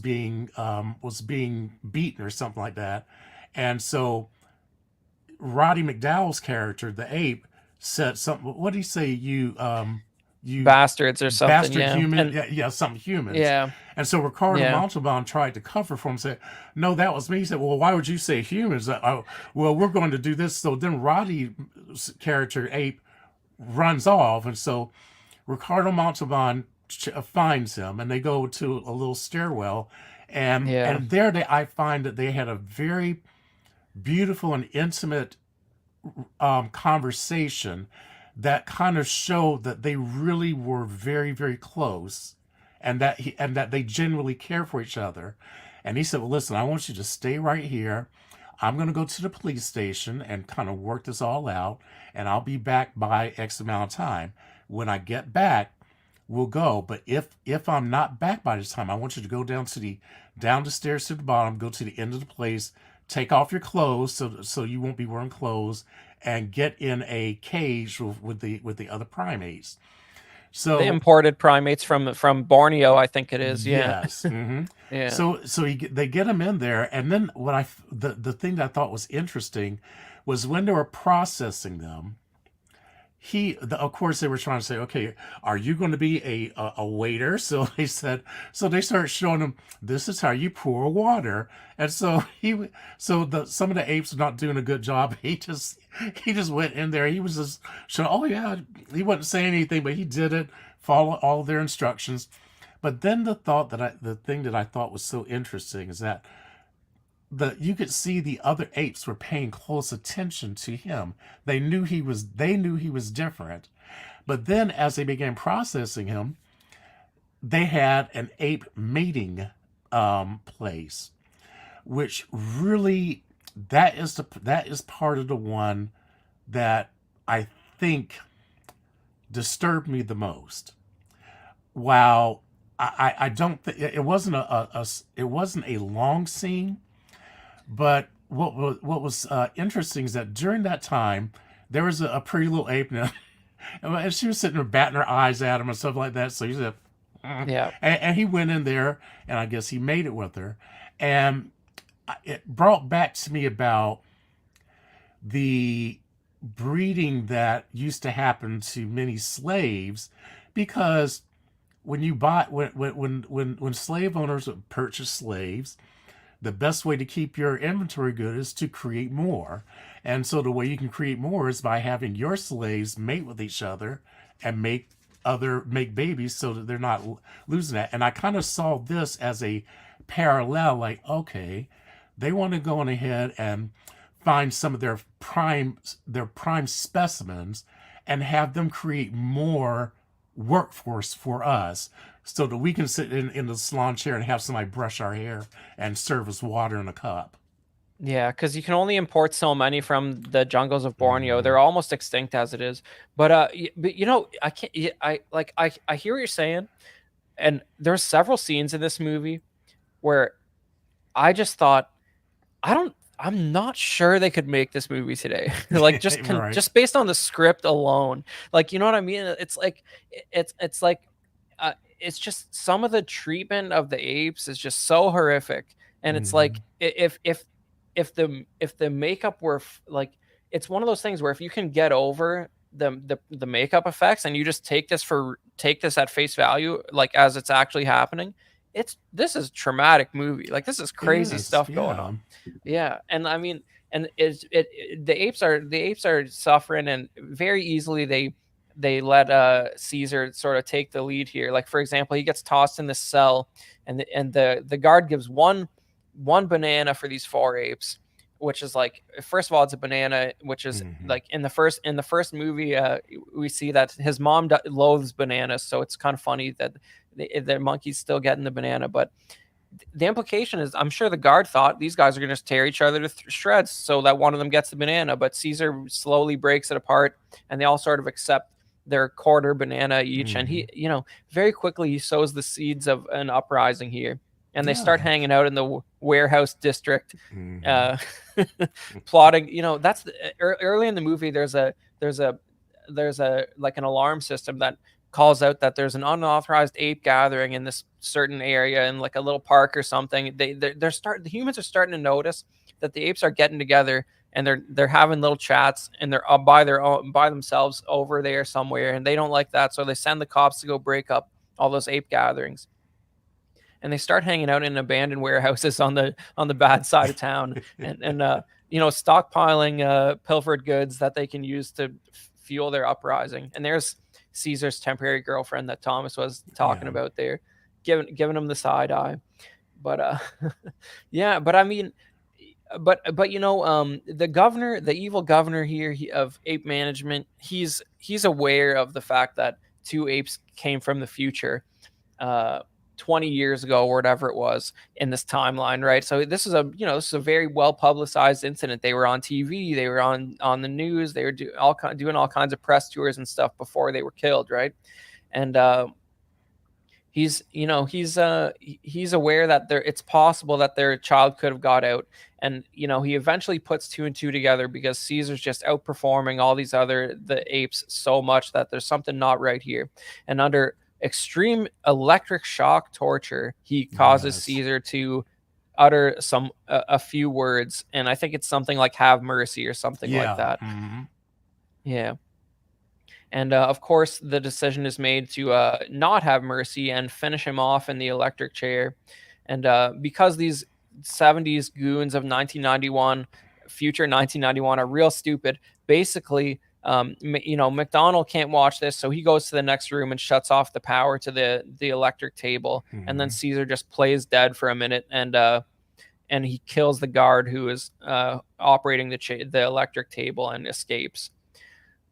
being beaten or something like that, and so Roddy McDowall's character, the ape, said something. What did he say? You bastards or something. bastard Yeah, human. and Yeah, yeah, something humans. yeah, And so Ricardo yeah. Montalban tried to cover for him, said, "No, that was me." He said, "Well, why would you say humans?" Oh, well, we're going to do this. So then Roddy's character ape runs off, and so Ricardo Montalban finds him, and they go to a little stairwell, and Yeah. there I find that they had a very beautiful and intimate conversation that kind of showed that they really were very, very close, and that they genuinely care for each other. And he said, "Well, listen, I want you to stay right here. I'm going to go to the police station and kind of work this all out, and I'll be back by X amount of time. When I get back, we'll go. But if I'm not back by this time, I want you to go down the stairs to the bottom, go to the end of the place, take off your clothes so you won't be wearing clothes, and get in a cage with the other primates." The So imported primates from Borneo, I think it is. Yeah, yes, hmm yeah. they get him in there, and then the thing that I thought was interesting was when they were processing them. Of course, they were trying to say, okay, are you going to be a waiter? So they said, so they started showing him, this is how you pour water. And so some of the apes were not doing a good job. He just went in there. He was just showing, oh yeah, he wasn't saying anything, but he did it, follow all their instructions. But then the thing that I thought was so interesting is that you could see the other apes were paying close attention to him. They knew he was different. But then as they began processing him, they had an ape mating place, which really that is part of the one that I think disturbed me the most. While I don't think it wasn't it wasn't a long scene. But what was interesting is that during that time, there was a pretty little ape now, and she was sitting there batting her eyes at him and stuff like that. So he said, "Mm." Yeah. And he went in there, and I guess he made it with her, and it brought back to me about the breeding that used to happen to many slaves, because when you buy when slave owners would purchase slaves, the best way to keep your inventory good is to create more. And so the way you can create more is by having your slaves mate with each other and make babies so that they're not losing that. And I kind of saw this as a parallel, like, okay, they want to go on ahead and find some of their prime specimens and have them create more workforce for us so that we can sit in the salon chair and have somebody brush our hair and serve us water in a cup. Yeah, because you can only import so many from the jungles of Borneo. Mm-hmm. They're almost extinct as it is. But but I can't. I hear what you're saying, and there's several scenes in this movie where I just thought I'm not sure they could make this movie today. Like Right. just based on the script alone. Like, you know what I mean? It's like it's just some of the treatment of the apes is just so horrific. And it's Mm-hmm. like if the makeup were like, it's one of those things where if you can get over the makeup effects and you just take this at face value, like as it's actually happening, this is a traumatic movie. Like, this is It crazy is, stuff going yeah. on. Yeah, and I mean, and the apes are suffering, and very easily they let Caesar sort of take the lead here. Like, for example, he gets tossed in this cell, and the guard gives one banana for these four apes, which is like, first of all, it's a banana, which is Mm-hmm. like in the first movie, we see that his mom loathes bananas, so it's kind of funny that the monkey's still getting the banana. But the implication is, I'm sure the guard thought these guys are going to tear each other to shreds so that one of them gets the banana. But Caesar slowly breaks it apart, and they all sort of accept their quarter banana each. And Mm-hmm. he, very quickly he sows the seeds of an uprising here, and they start Yeah. hanging out in the warehouse district, Mm-hmm. uh, plotting. That's early in the movie. There's a there's a like an alarm system that calls out that there's an unauthorized ape gathering in this certain area in like a little park or something. The humans are starting to notice that the apes are getting together, and they're having little chats, and they're by themselves over there somewhere, and they don't like that, so they send the cops to go break up all those ape gatherings, and they start hanging out in abandoned warehouses on the bad side of town, and stockpiling pilfered goods that they can use to fuel their uprising. And there's Caesar's temporary girlfriend that Thomas was talking Yeah. about there, giving him the side eye. But yeah, but I mean, but the governor, the evil governor here, of ape management, he's aware of the fact that two apes came from the future, uh 20 years ago or whatever it was in this timeline, right? So this is a very well publicized incident. They were on TV, they were on the news, they were doing all kinds of press tours and stuff before they were killed, right? And he's aware that it's possible that their child could have got out. And he eventually puts two and two together, because Caesar's just outperforming all the apes so much that there's something not right here. And under extreme electric shock torture, he causes Yes. Caesar to utter a few words, and I think it's something like "have mercy" or something like Yeah. that. Mm-hmm. Yeah. And of course, the decision is made to not have mercy and finish him off in the electric chair. And because these 70s goons of 1991, future 1991, are real stupid, basically, McDonald can't watch this, so he goes to the next room and shuts off the power to the electric table. And then Mm-hmm. Caesar just plays dead for a minute, and he kills the guard who is operating the electric table, and escapes.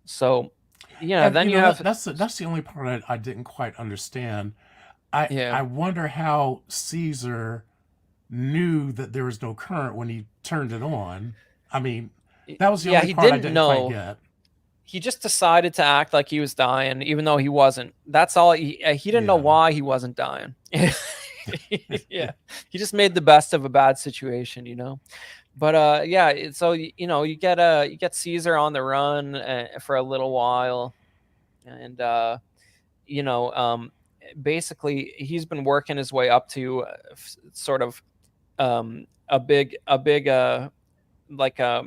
So, And then you have, that's the only part I didn't quite understand. I yeah, I wonder how Caesar knew that there was no current when he turned it on. I mean, that was the yeah, only he part I didn't didn't quite know. get. He just decided to act like he was dying, even though he wasn't. That's all. He didn't know Yeah. why he wasn't dying. Yeah, he just made the best of a bad situation. But yeah, so you get Caesar on the run for a little while, and you know, um, basically he's been working his way up to sort of a big like a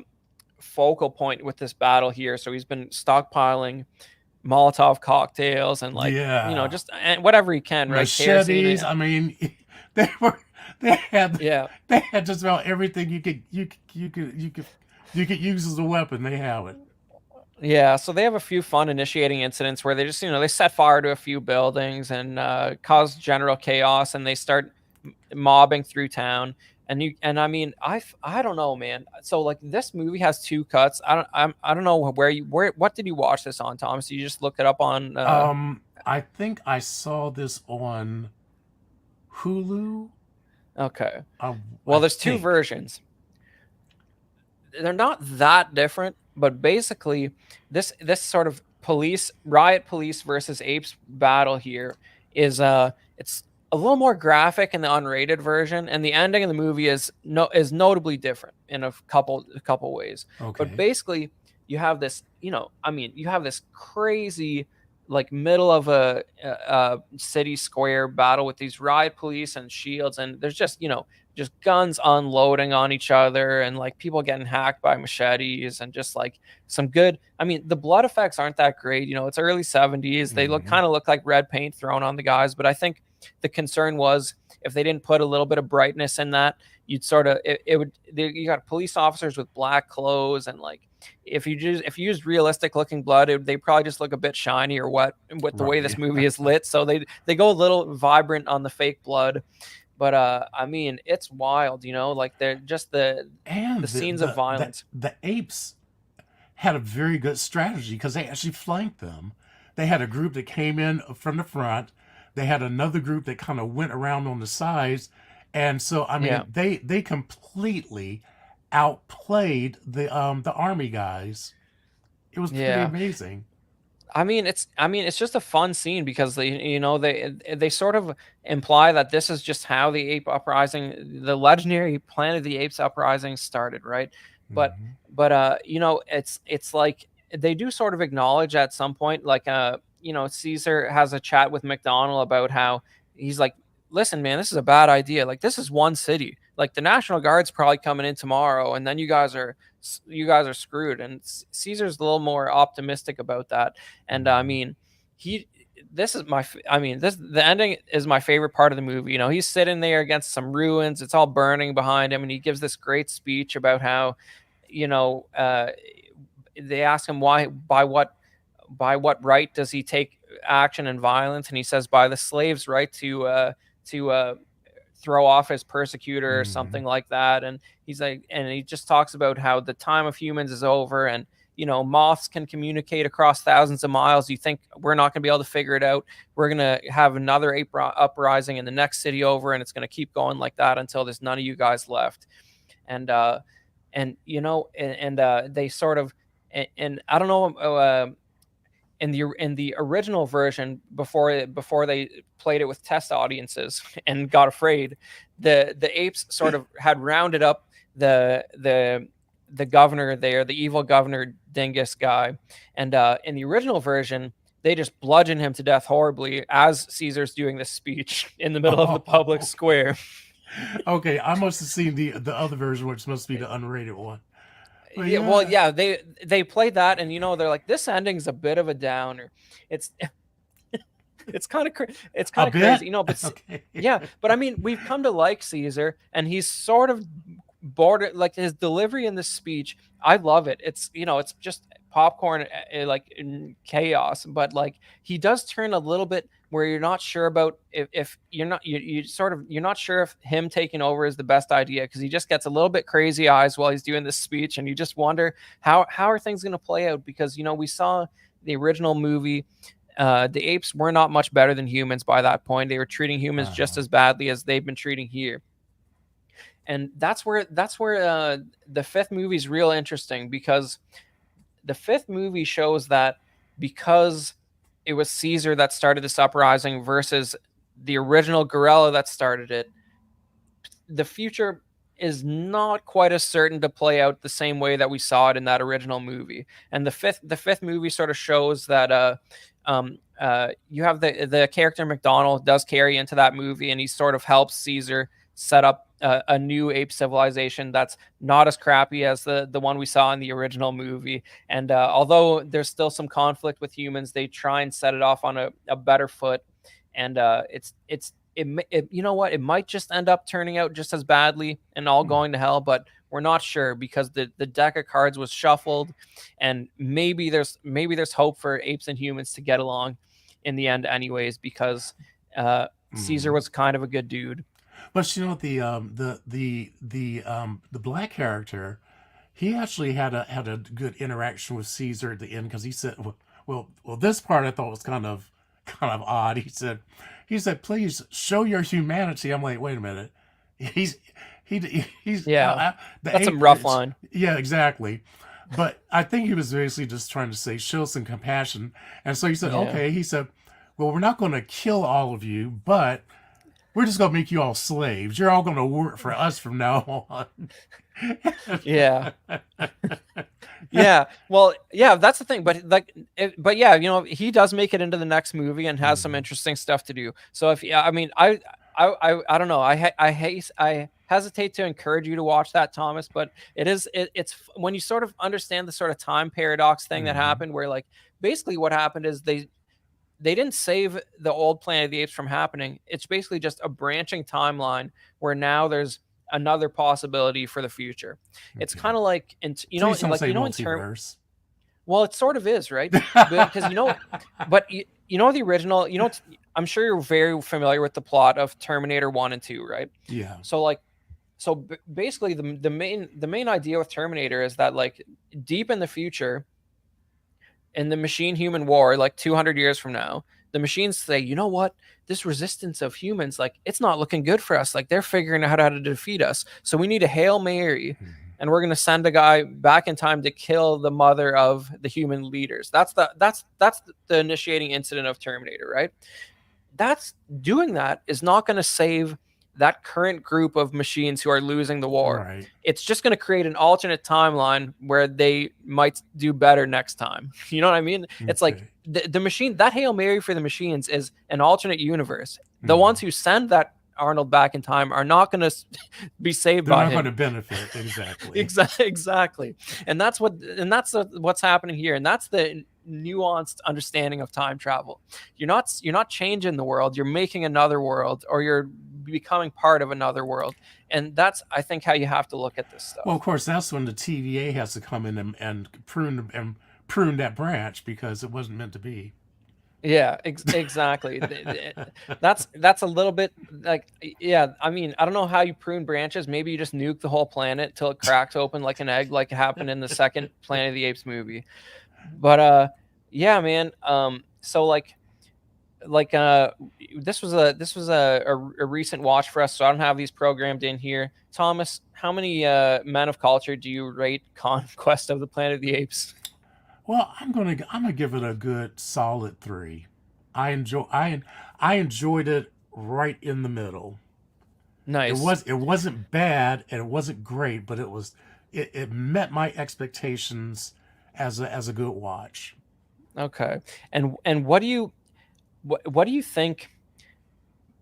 focal point with this battle here. So he's been stockpiling Molotov cocktails and, like, Yeah. just whatever he can, right? Kerosene. Machetes. I mean, they were they had Yeah. they had just about everything you could use as a weapon. They have it. Yeah, so they have a few fun initiating incidents where they just, they set fire to a few buildings and cause general chaos, and they start mobbing through town. And I mean, I don't know, man. So, like, this movie has two cuts. I don't know what did you watch this on, Thomas? You just look it up on Um, I think I saw this on Hulu. Okay. I, Well, I there's two think. versions. They're not that different, but basically this sort of police versus apes battle here is it's a little more graphic in the unrated version, and the ending of the movie is notably different in a couple ways. But Okay. basically, you have this, you have this crazy like middle of a city square battle with these riot police and shields, and there's just guns unloading on each other and like people getting hacked by machetes and just like some good. I mean, the blood effects aren't that great. It's early 70s. They Hmm. kind of look like red paint thrown on the guys, but I think the concern was if they didn't put a little bit of brightness in that, you'd sort of it would you got police officers with black clothes and like if you use realistic looking blood, they probably just look a bit shiny or wet with the way this Right. movie is lit. So they go a little vibrant on the fake blood, but I mean, it's wild, like they're just the And scenes of violence. the apes had a very good strategy because they actually flanked them. They had a group that came in from the front. They had another group that kind of went around on the sides, and so I Yeah. mean they completely outplayed the army guys. It was pretty Yeah. amazing. I mean, it's just a fun scene because they sort of imply that this is just how the ape uprising, the legendary Planet of the Apes uprising started, right? But Hmm. it's like they do sort of acknowledge at some point, like Caesar has a chat with McDonald about how he's like, listen, man, this is a bad idea. Like this is one city. Like the National Guard's probably coming in tomorrow, and then you guys are screwed. And Caesar's a little more optimistic about that. And I Hmm. mean, he this is my I mean, this the ending is my favorite part of the movie. He's sitting there against some ruins. It's all burning behind him, and he gives this great speech about how, you know, uh, they ask him why by what right does he take action and violence, and he says by the slave's right to throw off his persecutor or Hmm. something like that. And he's like, and he just talks about how the time of humans is over, and moths can communicate across thousands of miles. You think we're not going to be able to figure it out? We're going to have another uprising in the next city over, and it's going to keep going like that until there's none of you guys left. And they sort of, and I don't know, in the original version, before they played it with test audiences and got afraid, the apes sort of had rounded up the governor there, the evil governor dingus guy. And in the original version, they just bludgeon him to death horribly as Caesar's doing this speech in the middle of the public Oh, square. okay. I must have seen the other version, which must be the unrated one. But Yeah, well, yeah, yeah, they played that, and they're like, this ending's a bit of a downer. It's it's a kind of bit. crazy, but Okay. yeah, but I mean, we've come to like Caesar, and he's sort of border like his delivery in this speech. I love it. It's just popcorn, like in chaos, but like he does turn a little bit where you're not sure about if you're not you sort of you're not sure if him taking over is the best idea, because he just gets a little bit crazy eyes while he's doing this speech, and you just wonder how are things going to play out, because we saw the original movie. The apes were not much better than humans by that point. They were treating humans just Uh-huh. as badly as they've been treating here. And that's where the fifth movie is real interesting, because the fifth movie shows that because it was Caesar that started this uprising versus the original gorilla that started it, the future is not quite as certain to play out the same way that we saw it in that original movie. And the fifth movie sort of shows that you have the character McDonald does carry into that movie, and he sort of helps Caesar set up a new ape civilization that's not as crappy as the one we saw in the original movie. And although there's still some conflict with humans, they try and set it off on a better foot. And you know what, it might just end up turning out just as badly and all Hmm. going to hell, but we're not sure, because the deck of cards was shuffled, and maybe there's hope for apes and humans to get along in the end anyways, because Caesar Hmm. was kind of a good dude. But the black character, he actually had a good interaction with Caesar at the end because he said, well, this part I thought was kind of kind of odd. He said, please show your humanity. I'm like, wait a minute. He's he's Yeah. the That's a ape. rough line. Yeah, exactly. But I think he was basically just trying to say show some compassion. And so he said, Yeah. okay. He said, well, we're not going to kill all of you, but we're just going to make you all slaves. You're all going to work for us from now on. Yeah. Yeah. Well, yeah, that's the thing. But like, but yeah, he does make it into the next movie and has some Mhm. interesting stuff to do. So if, yeah, I mean, I don't know. I hesitate to encourage you to watch that, Thomas. But it's when you sort of understand the sort of time paradox thing that Mhm. happened, where like basically what happened is they didn't save the old Planet of the Apes from happening. It's basically just a branching timeline where now there's another possibility for the future. It's Okay. kind of like Please don't say in term. multiverse. Well, it sort of is, right? Because but the original. I'm sure you're very familiar with the plot of Terminator 1 and 2, right? Yeah. So like, basically the main idea with Terminator is that like deep in the future, in the machine human war, like 200 years from now, the machines say, you know what, this resistance of humans, like it's not looking good for us, like they're figuring out how to defeat us, so we need a Hail Mary, Mhm. and we're going to send a guy back in time to kill the mother of the human leaders. That's the initiating incident of Terminator, right? That's Doing that is not going to save that current group of machines who are losing the war. Right. It's just going to create an alternate timeline where they might do better next time. You know what I mean? It's like Okay. the machine, that Hail Mary for the machines is an alternate universe. The ones Mhm. who send that Arnold back in time are not going to be saved They're by not going to him. benefit exactly. Exactly. And that's what's happening here. And that's the nuanced understanding of time travel. You're not changing the world, you're making another world, or you're becoming part of another world. And that's, I think, how you have to look at this Well, stuff. of course, that's when the TVA has to come in and prune that branch because it wasn't meant to be. Yeah, exactly. That's a little bit like, yeah. I mean, I don't know how you prune branches. Maybe you just nuke the whole planet till it cracks open like an egg, like it happened in the second Planet of the Apes movie. But yeah, man. So like this was a recent watch for us, so I don't have these programmed in here. Thomas, how many men of culture do you rate Conquest of the Planet of the Apes? Well, I'm gonna give it a good solid 3. I enjoyed it right in the middle. Nice. It wasn't bad and it wasn't great, but it met my expectations as a good watch. Okay. And what do you think,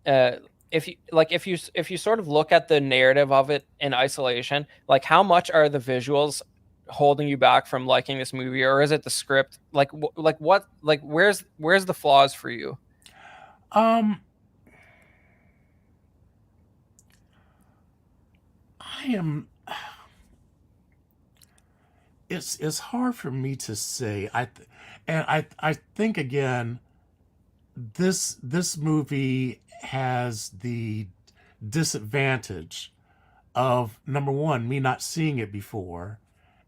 uh if you sort of look at the narrative of it in isolation, like how much are the visuals holding you back from liking this movie, or is it the script? Like where's the flaws for you? Um, I am. It's hard for me to say. I think again, this movie has the disadvantage of number one, me not seeing it before,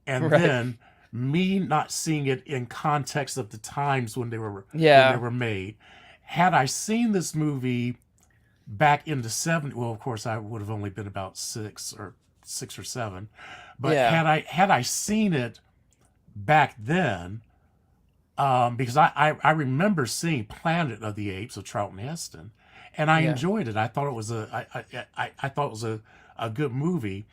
and Right. then me not seeing it in context of the times when they Yeah. were made. Had I seen this movie back in the 70s, well, of course, I would have only been about 6 or 7. But Yeah. had I seen it back then, because I remember seeing Planet of the Apes of Charlton Heston, and I Yeah. enjoyed it. I thought it was I thought it was a good movie,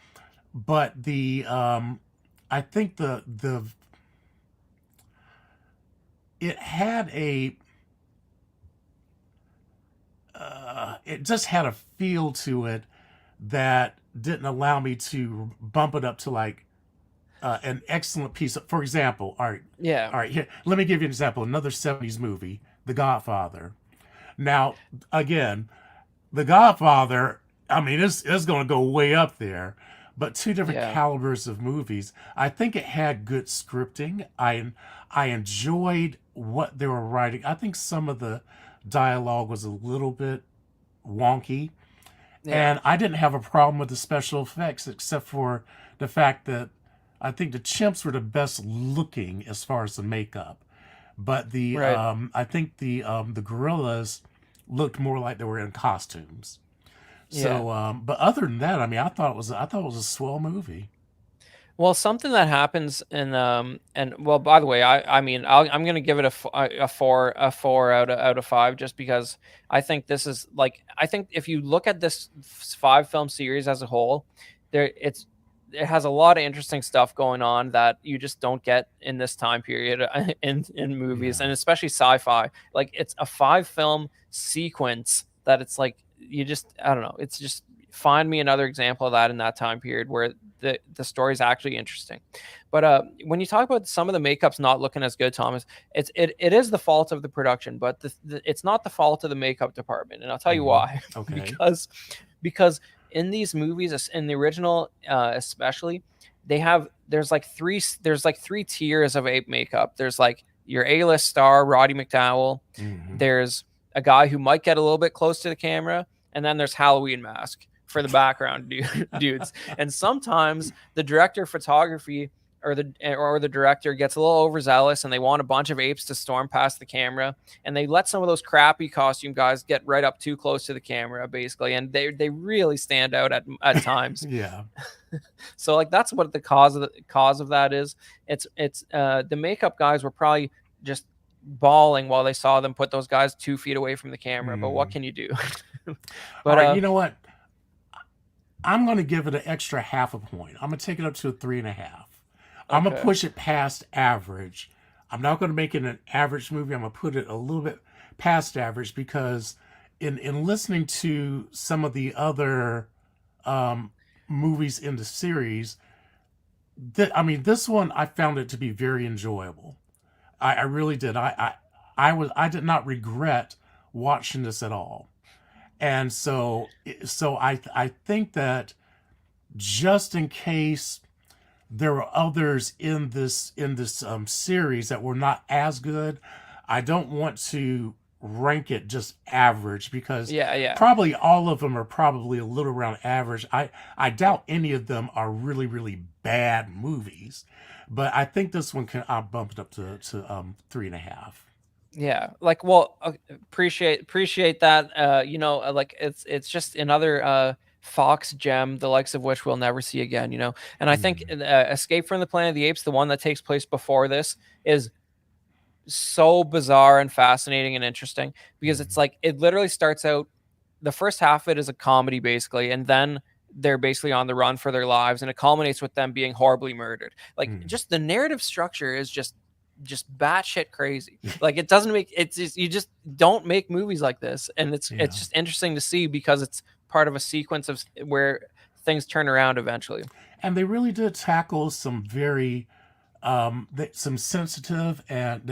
but the I think the it had a it just had a feel to it that didn't allow me to bump it up to like an excellent piece of, for example, Yeah. all right, here, let me give you an example. Another 70s movie, The Godfather. Now, again, The Godfather, I mean, it's going to go way up there, but two different Yeah. calibers of movies. I think it had good scripting. I enjoyed what they were writing. I think some of the dialogue was a little bit wonky, Yeah. and I didn't have a problem with the special effects except for the fact that I think the chimps were the best looking as far as the makeup. but Right. I think the gorillas looked more like they were in costumes. Yeah. So, but other than that, I mean, I thought it was a swell movie. Well, something that happens in and well, by the way, I mean I'm gonna give it a four out of five just because I think this is like I think if you look at this five film series as a whole, it has a lot of interesting stuff going on that you just don't get in this time period in movies, Yeah. and especially sci-fi. Like it's a five film sequence that it's like you just I don't know. It's just find me another example of that in that time period where the story is actually interesting. But when you talk about some of the makeups not looking as good, Thomas, it is the fault of the production, but it's not the fault of the makeup department, and I'll tell you Hmm. why. Okay. because in these movies, in the original especially, there's like three tiers of ape makeup. There's like your A-list star Roddy McDowell. Hmm. There's a guy who might get a little bit close to the camera, and then there's Halloween mask for the background dudes. And sometimes the director of photography or the director gets a little overzealous and they want a bunch of apes to storm past the camera, and they let some of those crappy costume guys get right up too close to the camera basically, and they really stand out at times. Yeah. So like that's what the cause of that is. It's the makeup guys were probably just bawling while they saw them put those guys 2 feet away from the camera, but what Mm. can you do? All But right. You know what? I'm going to give it an extra half a point. I'm going to take it up to a 3.5. I'm going to okay. push it past average. I'm not going to make it an average movie. I'm going to put it a little bit past average because in listening to some of the other um, movies in the series, I mean, this one I found it to be very enjoyable. I really did. I did not regret watching this at all. And so I think that just in case there were others in this series that were not as good, I don't want to rank it just average because Yeah, yeah. probably all of them are probably a little around average. I doubt any of them are really really bad movies, but I think this one can I bump it up to 3.5. Yeah, like, well, appreciate that. Like it's just another Fox gem, the likes of which we'll never see again. And I think Mm, Escape from the Planet of the Apes, the one that takes place before this, is so bizarre and fascinating and interesting because it's mm, like it literally starts out. The first half of it is a comedy basically, and then they're basically on the run for their lives, and it culminates with them being horribly murdered. Like mm. just the narrative structure is just batshit crazy. Like it doesn't make it's just you just don't make movies like this, and it's Yeah. just interesting to see because it's part of a sequence of where things turn around eventually. And they really did tackle some very some sensitive and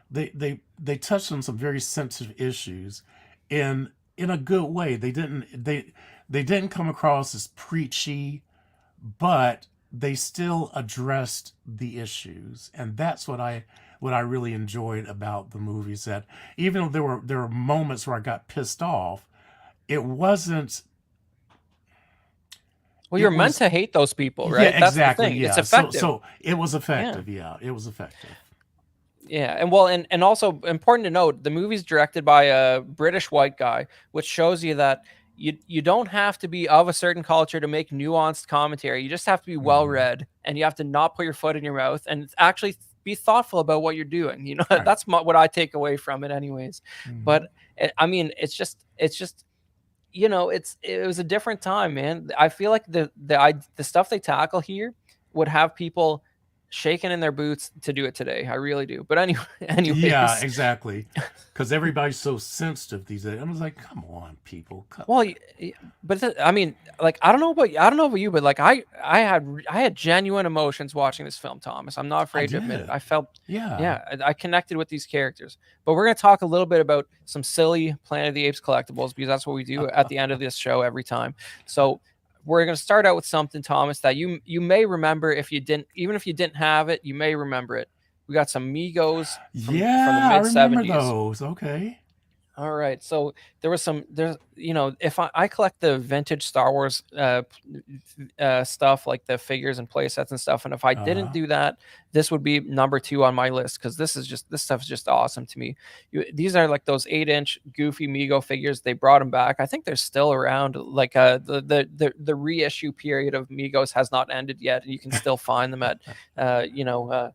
they touched on some very sensitive issues in a good way. They didn't come across as preachy, but they still addressed the issues, and that's what I really enjoyed about the movies. That even though there were moments where I got pissed off, it wasn't. Well, you're It meant was to hate those people, Yeah, right? That's the exactly. thing. It's Yeah. So effective. so it was Yeah. effective. Yeah, it was effective. Yeah, and well, and also important to note, the movie's directed by a British white guy, which shows you that you don't have to be of a certain culture to make nuanced commentary. You just have to be well Hmm. read, and you have to not put your foot in your mouth, and actually be thoughtful about what you're doing. Right. That's what I take away from it, anyways. Hmm. But I mean, it's just it was a different time, man. I feel like the stuff they tackle here would have people shaking in their boots to do it today. I really do. But anyway, Yeah, anyways, exactly. Because everybody's so sensitive these days. I was like, come on, people. well, but I mean, like I don't know about you, but like I had genuine emotions watching this film, Thomas. I'm not I afraid to admit it. did. I felt, Yeah. yeah, I connected with these characters. But we're gonna talk a little bit about some silly Planet of the Apes collectibles because that's what we do at the end of this show every time. So we're gonna start out with something, Thomas, that you may remember if you didn't, even if you didn't have it, you may remember it. We got some Migos from the Yeah, I mid remember '70s. those. Okay. All right. So there's, if I collect the vintage Star Wars stuff like the figures and play sets and stuff, and if I didn't Uh-huh. do that, this would be number two on my list because this stuff is just awesome to me. These are like those 8-inch goofy Mego figures. They brought them back. I think they're still around. Like the reissue period of Megos has not ended yet, and you can still find them at uh, you know uh,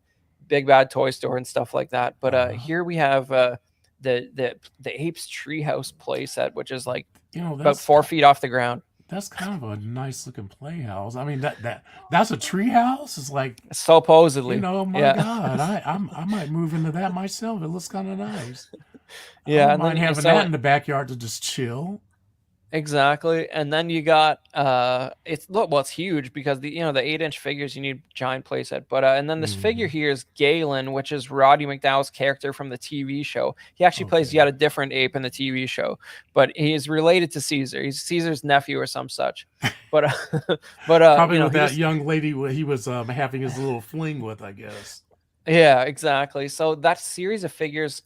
Big Bad Toy Store and stuff like that. But Uh-huh. here we have. The Apes treehouse playset, which is like You know, about 4 feet off the ground. that's kind of a nice looking playhouse. I mean, that's a tree house. It's like, Supposedly, my yeah, God, I might move into that myself. It looks kind of nice. I yeah. wouldn't And then mind having that so in the backyard to just chill. exactly, and then you got it's huge because the 8-inch figures you need giant playset, but and then this figure Hmm. here is Galen, which is Roddy McDowall's character from the TV show. He actually plays Okay. yet a different ape in the TV show, but he is related to Caesar. He's Caesar's nephew or some such. But but Probably with he that just young lady he was having his little fling with, I guess. Yeah, exactly. So that series of figures,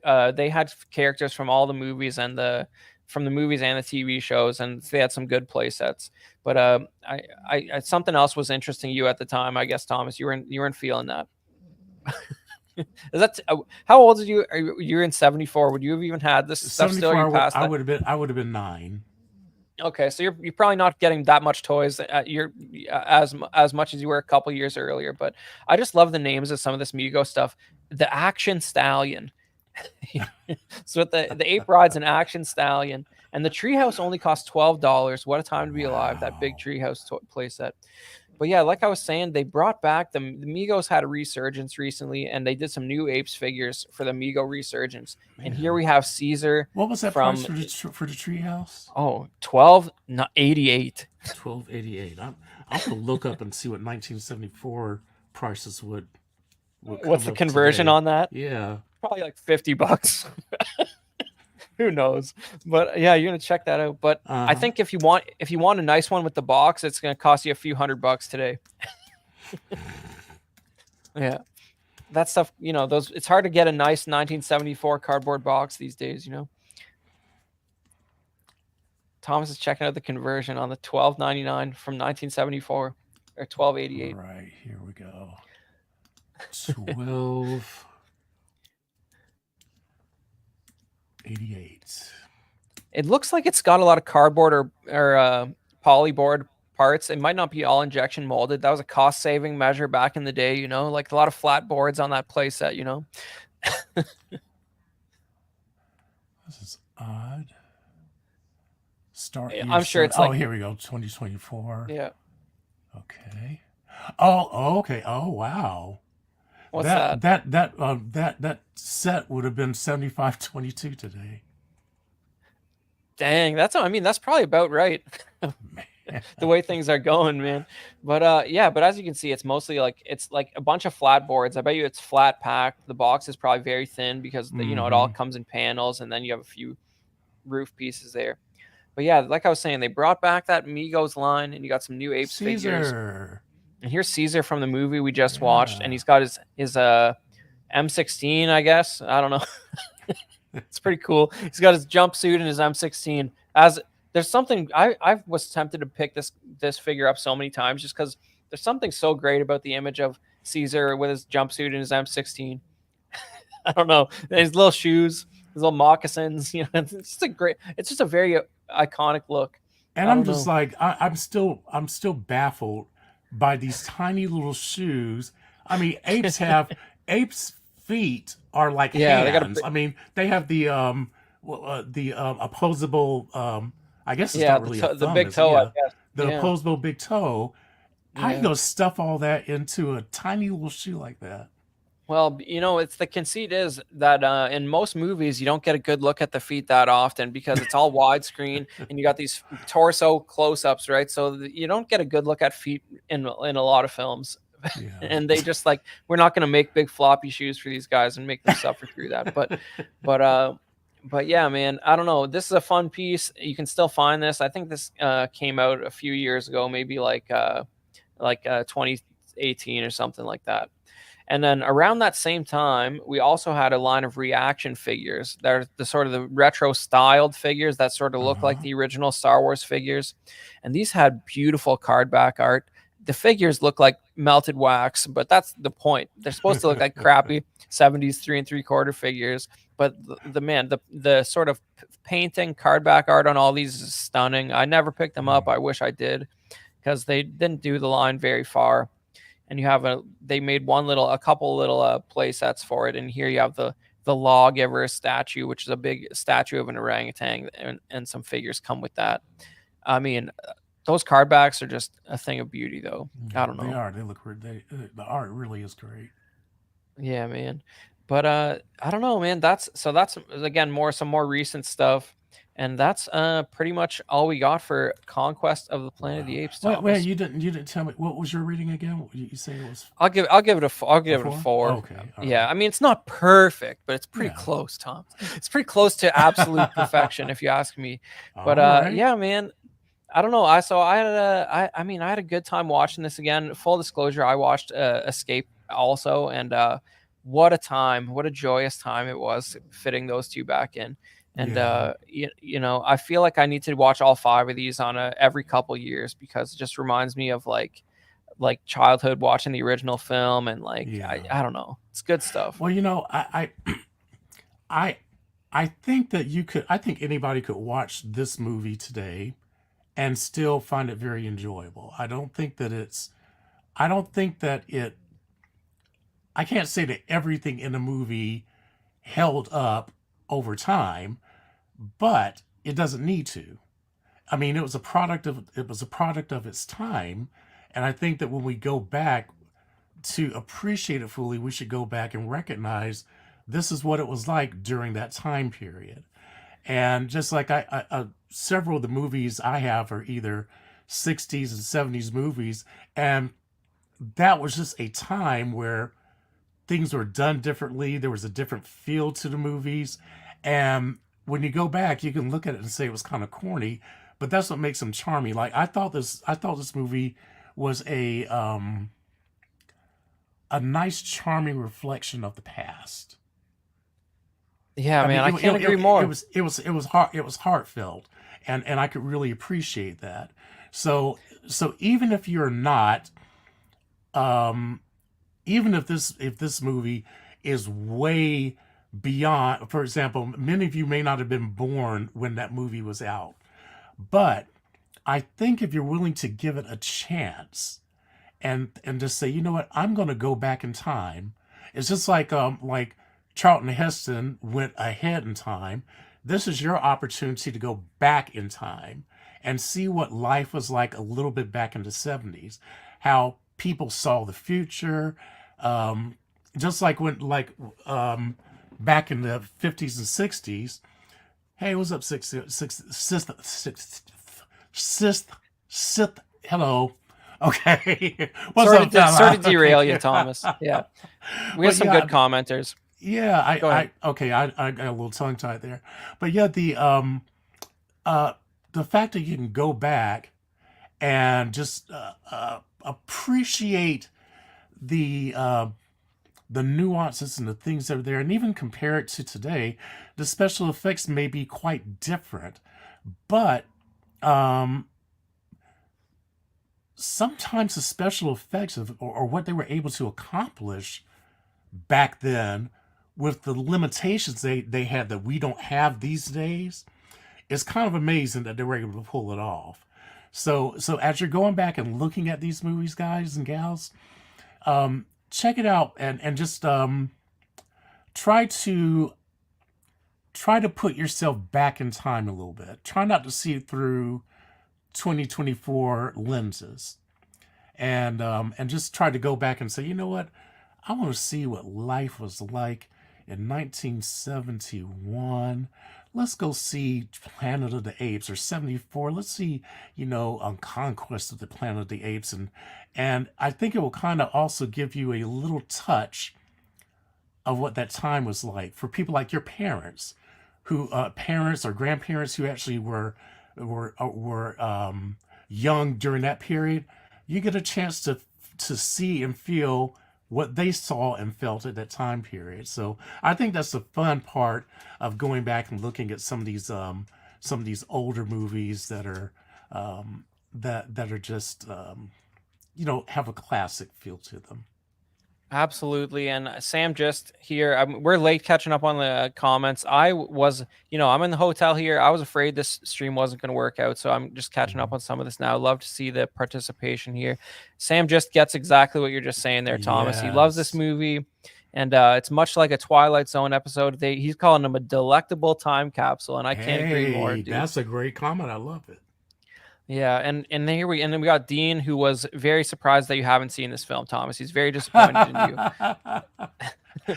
they had characters from all the movies and the movies and the TV shows, and they had some good play sets. But something else was interesting you at the time, I guess, Thomas. You weren't feeling that. Is that how old are you? You're in '74. Would you have even had this stuff still? Or are 74, you past I that? would have been 9. Okay, so you're probably not getting that much toys at your as much as you were a couple years earlier. But I just love the names of some of this Migo stuff. The Action Stallion. So the ape rides an Action Stallion, and the treehouse only costs $12. What a time to be alive! That big Wow. treehouse playset. But yeah, like I was saying, they brought back the Migos had a resurgence recently, and they did some new apes figures for the Migo resurgence. And here Man. we have Caesar What was that price from for the treehouse? 12 not 88. 1288. I'm gonna look up and see what 1974 prices would What's come the up conversion today. on that? Yeah. Probably like $50. Who knows? But yeah, you're gonna check that out. But I Uh-huh. think if you want a nice one with the box, it's gonna cost you a few $100 today. Yeah, that stuff. Those. It's hard to get a nice 1974 cardboard box these days. Thomas is checking out the conversion on the 12.99 from 1974 or 12.88. Right, here we go. 1288. It looks like it's got a lot of cardboard or polyboard parts. It might not be all injection molded. That was a cost saving measure back in the day. Like a lot of flat boards on that playset. This is odd. Start year I'm sure seven. it's Oh, like, here we go. 2024. yeah. Okay. Oh, okay. Oh, wow. What's that? That set would have been 7522 today. Dang, that's probably about right. Man. The way things are going, man. But yeah, but as you can see, it's like a bunch of flat boards. I bet you it's flat packed. The box is probably very thin because it all Mm-hmm. comes in panels, and then you have a few roof pieces there. But yeah, like I was saying, they brought back that Migos line, and you got some new Apes figures. Caesar. And here's Caesar from the movie we just watched, and Yeah. he's got his M16, I guess. I don't know. It's pretty cool. He's got his jumpsuit and his M16. As there's something I was tempted to pick this figure up so many times just because there's something so great about the image of Caesar with his jumpsuit and his M16. I don't know. And his little shoes, his little moccasins. It's just a very iconic look. And I I'm don't just know. like I'm still baffled by these tiny little shoes. I mean, apes feet are like Yeah, they got a hands. I mean, they have the opposable I guess it's yeah, not the really a the thumb, big is it? toe, I Yeah. guess. The Yeah, opposable big toe. How you yeah. gonna stuff all that into a tiny little shoe like that? Well, it's the conceit is that in most movies you don't get a good look at the feet that often because it's all widescreen and you got these torso close-ups, right? So you don't get a good look at feet in a lot of films, Yeah. and they just like we're not going to make big floppy shoes for these guys and make them suffer through that. But but yeah, man, I don't know. This is a fun piece. You can still find this. I think this came out a few years ago, maybe like 2018 or something like that. And then around that same time, we also had a line of reaction figures that are the sort of the retro styled figures that sort of look like Uh-huh. the original Star Wars figures. And these had beautiful card back art. The figures look like melted wax, but that's the point. They're supposed to look like crappy 70s 3 3/4 figures. But the sort of painting card back art on all these is stunning. I never picked them up. Mm. I wish I did because they didn't do the line very far. And you have they made a couple little play sets for it. And here you have the lawgiver statue, which is a big statue of an orangutan, and some figures come with that. I mean, those card backs are just a thing of beauty, though. I Yeah, don't they know. are. They look great. The art really is great. Yeah, man. But I don't know, man. That's again some more recent stuff. And that's pretty much all we got for Conquest of the Planet of Wow. the Apes, Wait, Thomas. you didn't tell me what was your reading again? You say it was I'll give it I'll a give it a four? 4. Okay, all Yeah, right. I mean it's not perfect, but it's pretty Yeah. close, Tom. It's pretty close to absolute perfection if you ask me. But All right. yeah, man, I don't know. I mean I had a good time watching this again. Full disclosure, I watched Escape also, and what a time, what a joyous time it was fitting those two back in. And Yeah. you know, I feel like I need to watch all 5 of these on every couple years because it just reminds me of childhood watching the original film, and Yeah. I don't know. It's good stuff. Well, I I think that you could I think anybody could watch this movie today and still find it very enjoyable. I don't think that it I can't say that everything in the movie held up over time, but it doesn't need to. I mean, it was a product of its time, and I think that when we go back to appreciate it fully, we should go back and recognize this is what it was like during that time period. And just like several of the movies I have are either 60s and 70s movies, and that was just a time where things were done differently. There was a different feel to the movies, and when you go back, you can look at it and say it was kind of corny, but that's what makes them charming. Like I thought this movie was a nice, charming reflection of the past. Yeah, I man, mean, I can't agree more. it was heartfelt, and I could really appreciate that. So even if you're not, um, even if this movie is way beyond, for example, many of you may not have been born when that movie was out, but I think if you're willing to give it a chance and just say, you know what, I'm going to go back in time. It's just like Charlton Heston went ahead in time. This is your opportunity to go back in time and see what life was like a little bit back in the 70s, how people saw the future, um, just like back in the 50s and 60s. Hey, what's up, sixth? Hello. Okay. What's up, Sorry to fella? derail you, Okay. Thomas. Yeah, we have But some yeah, good commenters. yeah, Go ahead. I got a little tongue tied there. But yeah, uh the fact that you can go back and just appreciate the the nuances and the things that are there, and even compare it to today, the special effects may be quite different, but um, sometimes the special effects or what they were able to accomplish back then with the limitations they had that we don't have these days, it's kind of amazing that they were able to pull it off. So as you're going back and looking at these movies, guys and gals, check it out and just try to try to put yourself back in time a little bit. Try not to see it through 2024 lenses, and just try to go back and say, you know what, I want to see what life was like in 1971. Let's go see Planet of the Apes, or 74. Let's see, Conquest of the Planet of the Apes, and I think it will kind of also give you a little touch of what that time was like for people like your parents, who parents or grandparents who actually were young during that period. You get a chance to see and feel what they saw and felt at that time period. So I think that's the fun part of going back and looking at some of these older movies that are that are just have a classic feel to them. Absolutely. And Sam just here, we're late catching up on the comments. Was, I'm in the hotel here. I was afraid this stream wasn't going to work out. So I'm just catching up Mhm. on some of this now. Love to see the participation here. Sam just gets exactly what you're just saying there, Thomas. He loves this Yes. movie. And it's much like a Twilight Zone episode. He's calling them a delectable time capsule. And I can't agree more, Hey, dude. that's a great comment. I love it. Yeah, and then we got Dean, who was very surprised that you haven't seen this film, Thomas. He's very disappointed in you.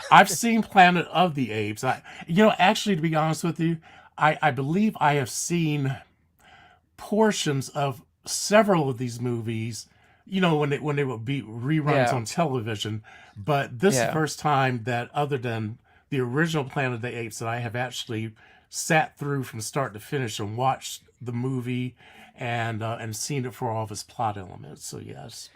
I've seen Planet of the Apes. Actually, to be honest with you, I believe I have seen portions of several of these movies. When they would be reruns Yeah, on television. But this is the yeah. first time that, other than the original Planet of the Apes, that I have actually sat through from start to finish and watched the movie and seen it for all of its plot elements. So yes.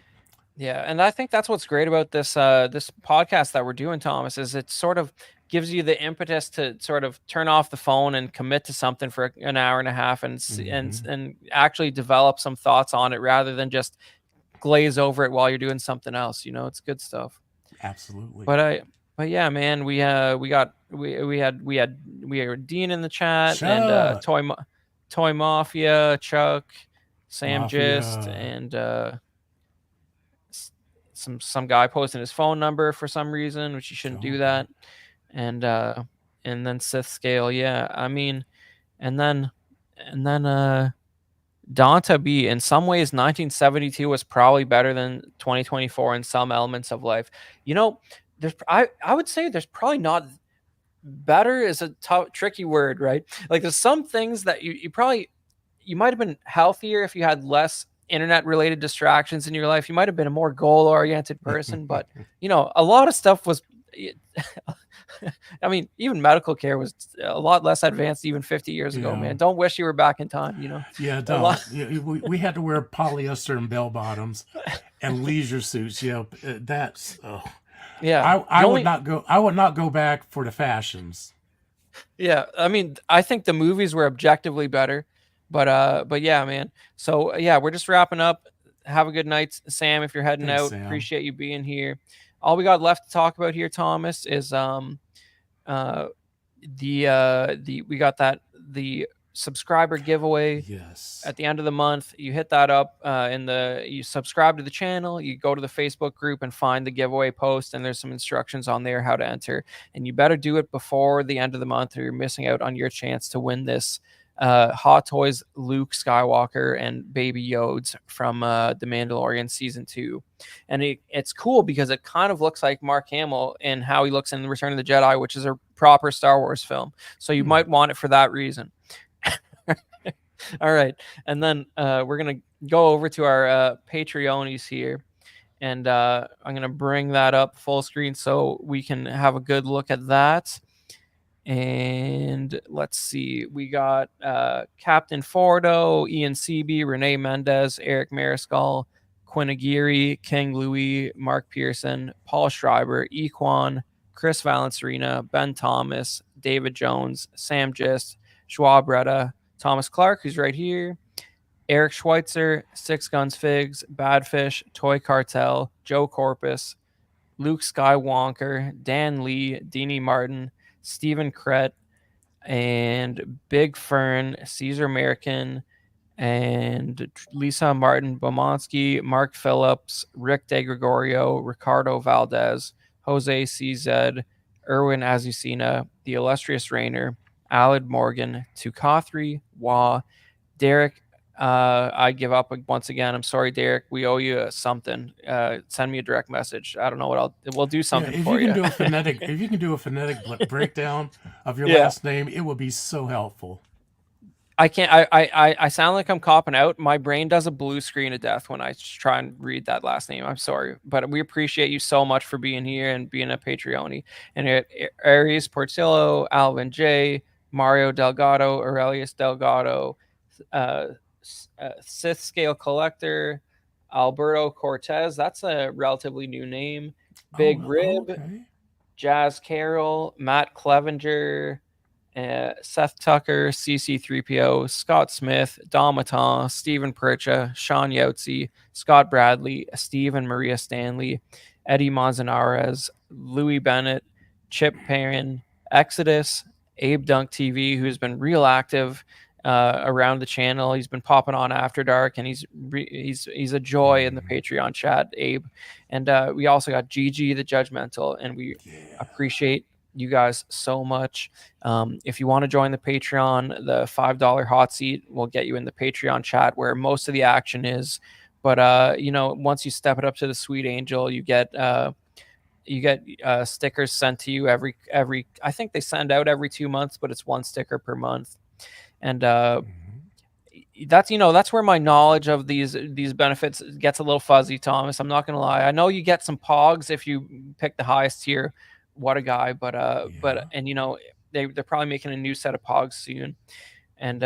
Yeah, and I think that's what's great about this podcast that we're doing, Thomas, is it sort of gives you the impetus to sort of turn off the phone and commit to something for an hour and a half Hmm. and actually develop some thoughts on it rather than just glaze over it while you're doing something else. It's good stuff. Absolutely. But I but yeah, man, we had Dean in the chat and Chuck Toy Mafia, Chuck, Sam Gist, Mafia. and some guy posting his phone number for some reason, which you shouldn't do Okay. that. And and then Sith Scale, yeah. I mean, and then and then Danta B. In some ways, 1972 was probably better than 2024 in some elements of life. I would say there's probably not better is a tough, tricky word, right? Like there's some things that you might have been healthier if you had less internet related distractions in your life. You might have been a more goal oriented person, but a lot of stuff was I mean, even medical care was a lot less advanced even 50 years ago, Yeah. man. Don't wish you were back in time, Yeah, A lot don't. Yeah, we had to wear polyester and bell bottoms and leisure suits. That's. Oh. yeah. I The would only not go. I would not go back for the fashions. Yeah, I mean, I think the movies were objectively better, but yeah, man. So yeah, we're just wrapping up. Have a good night, Sam. If you're heading Thanks, out, Sam. appreciate you being here. All we got left to talk about here, Thomas, is uh the we got that the subscriber giveaway Yes. at the end of the month. You hit that up you subscribe to the channel, you go to the Facebook group and find the giveaway post, and there's some instructions on there how to enter. And you better do it before the end of the month or you're missing out on your chance to win this Hot Toys Luke Skywalker and Baby Yodes from The Mandalorian season 2. And it's cool because it kind of looks like Mark Hamill and how he looks in Return of the Jedi, which is a proper Star Wars film. So you Hmm. might want it for that reason. All right. And then we're going to go over to our Patreonies here. And I'm going to bring that up full screen so we can have a good look at that. And let's see. We got Captain Fordo, Ian Seaby, Renee Mendez, Eric Mariscal, Quinn Aguirre, King Louis, Mark Pearson, Paul Schreiber, Equan, Chris Valencerina, Ben Thomas, David Jones, Sam Gist, Schwab Retta, Thomas Clark, who's right here, Eric Schweitzer, Six Guns Figs, Badfish, Toy Cartel, Joe Corpus, Luke Skywalker, Dan Lee, Deanie Martin, Stephen Kret, and Big Fern, Caesar American, and Lisa Martin Bomonsky, Mark Phillips, Rick De Gregorio, Ricardo Valdez, Jose CZ, Erwin Azucena, The Illustrious Rainer, Alad Morgan, Tukathri, Wah, Derek. I give up once again. I'm sorry, Derek. We owe you something. Send me a direct message. I don't know what we'll do Yeah, something for you. if you can do a phonetic breakdown of your Yeah. last name, it would be so helpful. I can't. I sound like I'm copping out. My brain does a blue screen of death when I try and read that last name. I'm sorry, but we appreciate you so much for being here and being a Patreoni. And Aries Portillo, Alvin J, Mario Delgado, Aurelius Delgado, uh, Sith Scale Collector, Alberto Cortez, that's a relatively new name. Big Oh, Rib, okay. Jazz Carroll, Matt Clevenger, Seth Tucker, CC3PO, Scott Smith, Domatan, Stephen Percha, Sean Yotzi, Scott Bradley, Steve and Maria Stanley, Eddie Manzanares, Louis Bennett, Chip Perrin, Exodus, Abe Dunk TV, who's been real active around the channel. He's been popping on After Dark, and he's a joy in the Mm, Patreon chat, Abe. And we also got Gigi the Judgmental, and we yeah. appreciate you guys so much. If you want to join the Patreon, the $5 hot seat will get you in the Patreon chat where most of the action is. But once you step it up to the Sweet Angel, you get stickers sent to you every. I think they send out every 2 months, but it's one sticker per month. And Mhm. that's where my knowledge of these benefits gets a little fuzzy, Thomas. I'm not gonna lie. I know you get some pogs if you pick the highest tier. What a guy! But Yeah. and they're probably making a new set of pogs soon. And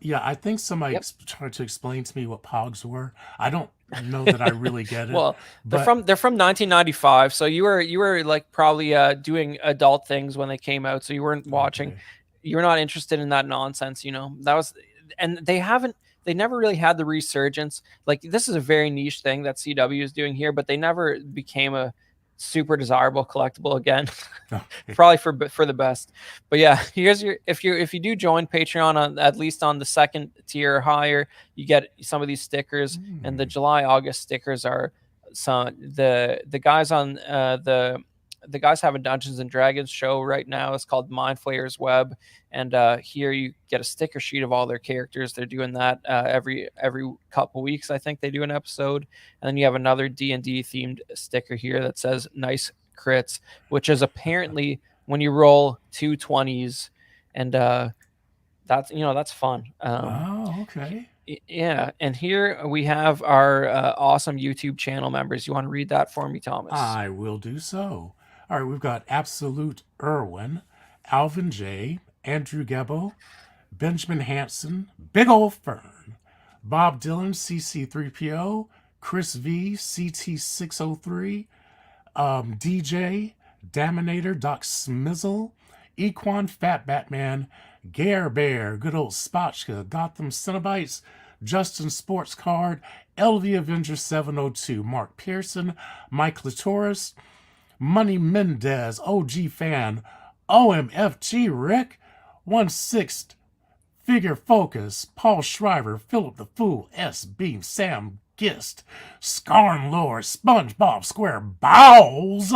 Yeah, I think somebody yep. tried to explain to me what pogs were. I don't know that I really get it, Well, they're but from 1995, so you were like probably doing adult things when they came out, so you weren't watching. okay. You're not interested in that nonsense, that was. And they never really had the resurgence. Like, this is a very niche thing that CW is doing here, but they never became a super desirable collectible again. Okay. Probably for the best. But yeah, here's your if you do join Patreon on at least on the second tier or higher, you get some of these stickers. And the Hmm. July August stickers are some the guys on the guys have a Dungeons and Dragons show right now. It's called Mind Flayer's Web, and here you get a sticker sheet of all their characters. They're doing that every couple weeks. I think they do an episode, and then you have another D&D themed sticker here that says "Nice Crits," which is apparently when you roll 2 20s, and that's fun. Oh, okay. Yeah, and here we have our awesome YouTube channel members. You want to read that for me, Thomas? I will do so. All right, we've got Absolute Irwin, Alvin J, Andrew Gebbo, Benjamin Hanson, Big Ol' Fern, Bob Dylan, CC3PO, Chris V, CT603, DJ, Daminator, Doc Smizzle, Equan, Fat Batman, Gare Bear, Good Old Spotchka, Gotham Cenobites, Justin Sports Card, LV Avenger 702, Mark Pearson, Mike Latoris, Money Mendez, OG Fan, OMFG Rick, 1/6 Figure Focus, Paul Schreiber, Philip the Fool, S. Beam, Sam Gist, Scarn Lore, SpongeBob Square Bowls,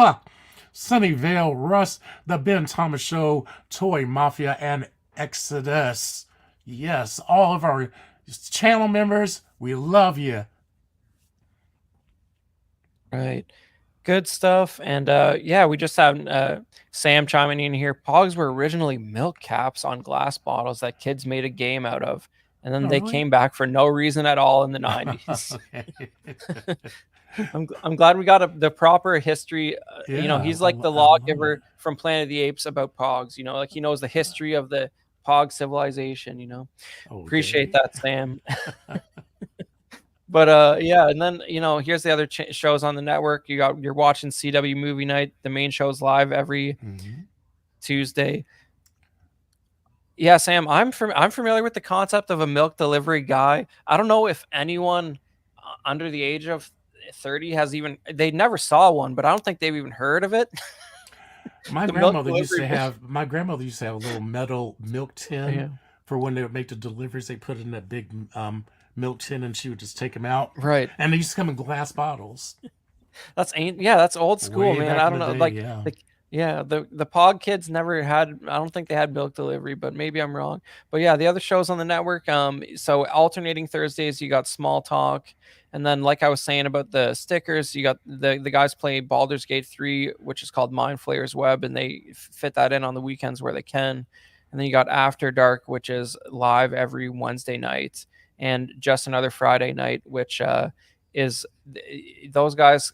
Sunnyvale Russ, The Ben Thomas Show, Toy Mafia, and Exodus. Yes, all of our channel members, we love you. Right. Good stuff. And yeah, we just have Sam chiming in here. Pogs were originally milk caps on glass bottles that kids made a game out of, and then Oh, they really? came back for no reason at all in the 90s. Okay. I'm glad we got the proper history. Yeah, He's like the I love it. lawgiver from Planet of the Apes about Pogs. Like he knows the history of the Pog civilization. Appreciate Okay. that, Sam. But yeah, and then here's the other shows on the network. You're watching CW Movie Night. The main show's live every Hmm. Tuesday. Yeah, Sam, I'm familiar with the concept of a milk delivery guy. I don't know if anyone under the age of 30 has even they never saw one, but I don't think they've even heard of it. The milk delivery. My grandmother used to have a little metal milk tin Yeah, for when they would make the deliveries. They put it in that big milk tin, and she would just take them out. right. And they used to come in glass bottles That's old school, way man. back I in don't the know, day. like Yeah. the Pog kids never had. I don't think they had milk delivery, but maybe I'm wrong. But yeah, the other shows on the network. So alternating Thursdays, you got Small Talk, and then like I was saying about the stickers, you got the guys play Baldur's Gate 3, which is called Mind Flayer's Web, and they fit that in on the weekends where they can. And then you got After Dark, which is live every Wednesday night, and Just Another Friday Night, which is those guys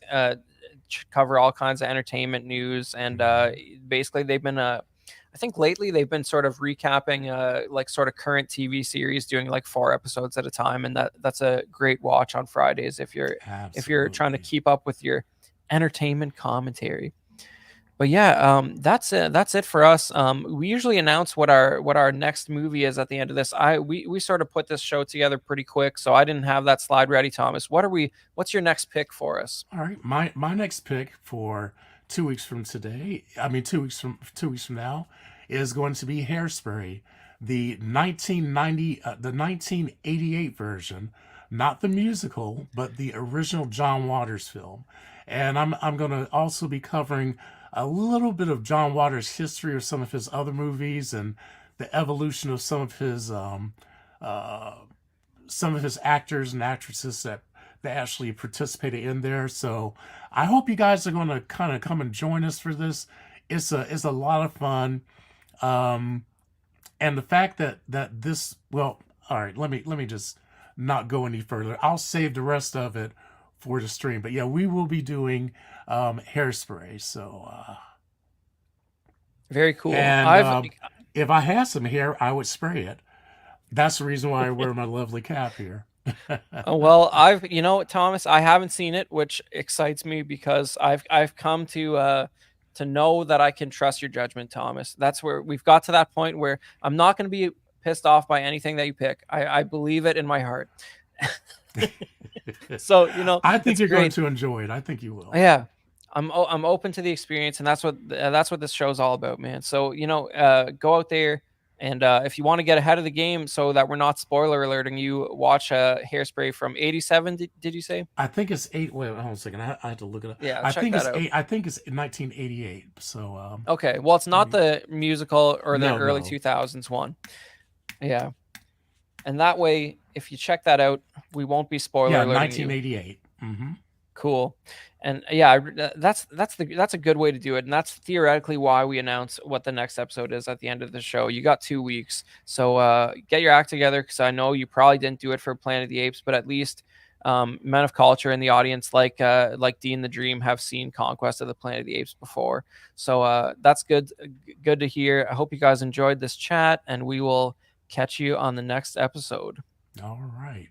cover all kinds of entertainment news, and Hmm. basically they've been I I think lately they've been sort of recapping like sort of current TV series, doing like 4 episodes at a time, and that's a great watch on Fridays if you're trying to Absolutely. keep up with your entertainment commentary. But yeah, that's it. That's it for us. We usually announce what our next movie is at the end of this. We sort of put this show together pretty quick, so I didn't have that slide ready. Thomas, what's your next pick for us? All right, my next pick for 2 weeks from today, I mean 2 weeks from now, is going to be Hairspray, the 1988 version, not the musical, but the original John Waters film. And I'm going to also be covering a little bit of John Waters' history of some of his other movies and the evolution of uh, some of his actors and actresses that actually participated in there. So I hope you guys are going to kind of come and join us for this. It's a lot of fun, um, and the fact that this well, all right. Let me just not go any further. I'll save the rest of it for the stream. But yeah, we will be doing Hairspray. So Very cool. and I've if I had some hair, I would spray it. That's the reason why I wear my lovely cap here. well, Thomas, I haven't seen it, which excites me because I've come to know that I can trust your judgment, Thomas. That's where we've got to that point where I'm not going to be pissed off by anything that you pick. I believe it in my heart. So I think it's you're going great. to enjoy it. I think you will. Yeah, I'm open to the experience, and that's what this show's all about, man. So go out there, and if you want to get ahead of the game, so that we're not spoiler alerting you, watch Hairspray from '87. Did you say? I think it's eight. Wait, hold on a second. I have to look it up. Yeah, I check think that it's out. eight. I think it's 1988. So Okay, well, it's let not me. the musical or the No, early no. 2000s one. Yeah, and that way, if you check that out, we won't be spoiler Yeah, alerting you. 1988. Mm-hmm. Cool. And yeah, that's a good way to do it, and that's theoretically why we announce what the next episode is at the end of the show. You got 2 weeks, so get your act together, because I know you probably didn't do it for Planet of the Apes, but at least men of culture in the audience, like Dean the Dream, have seen Conquest of the Planet of the Apes before. So that's good to hear. I hope you guys enjoyed this chat, and we will catch you on the next episode. All right.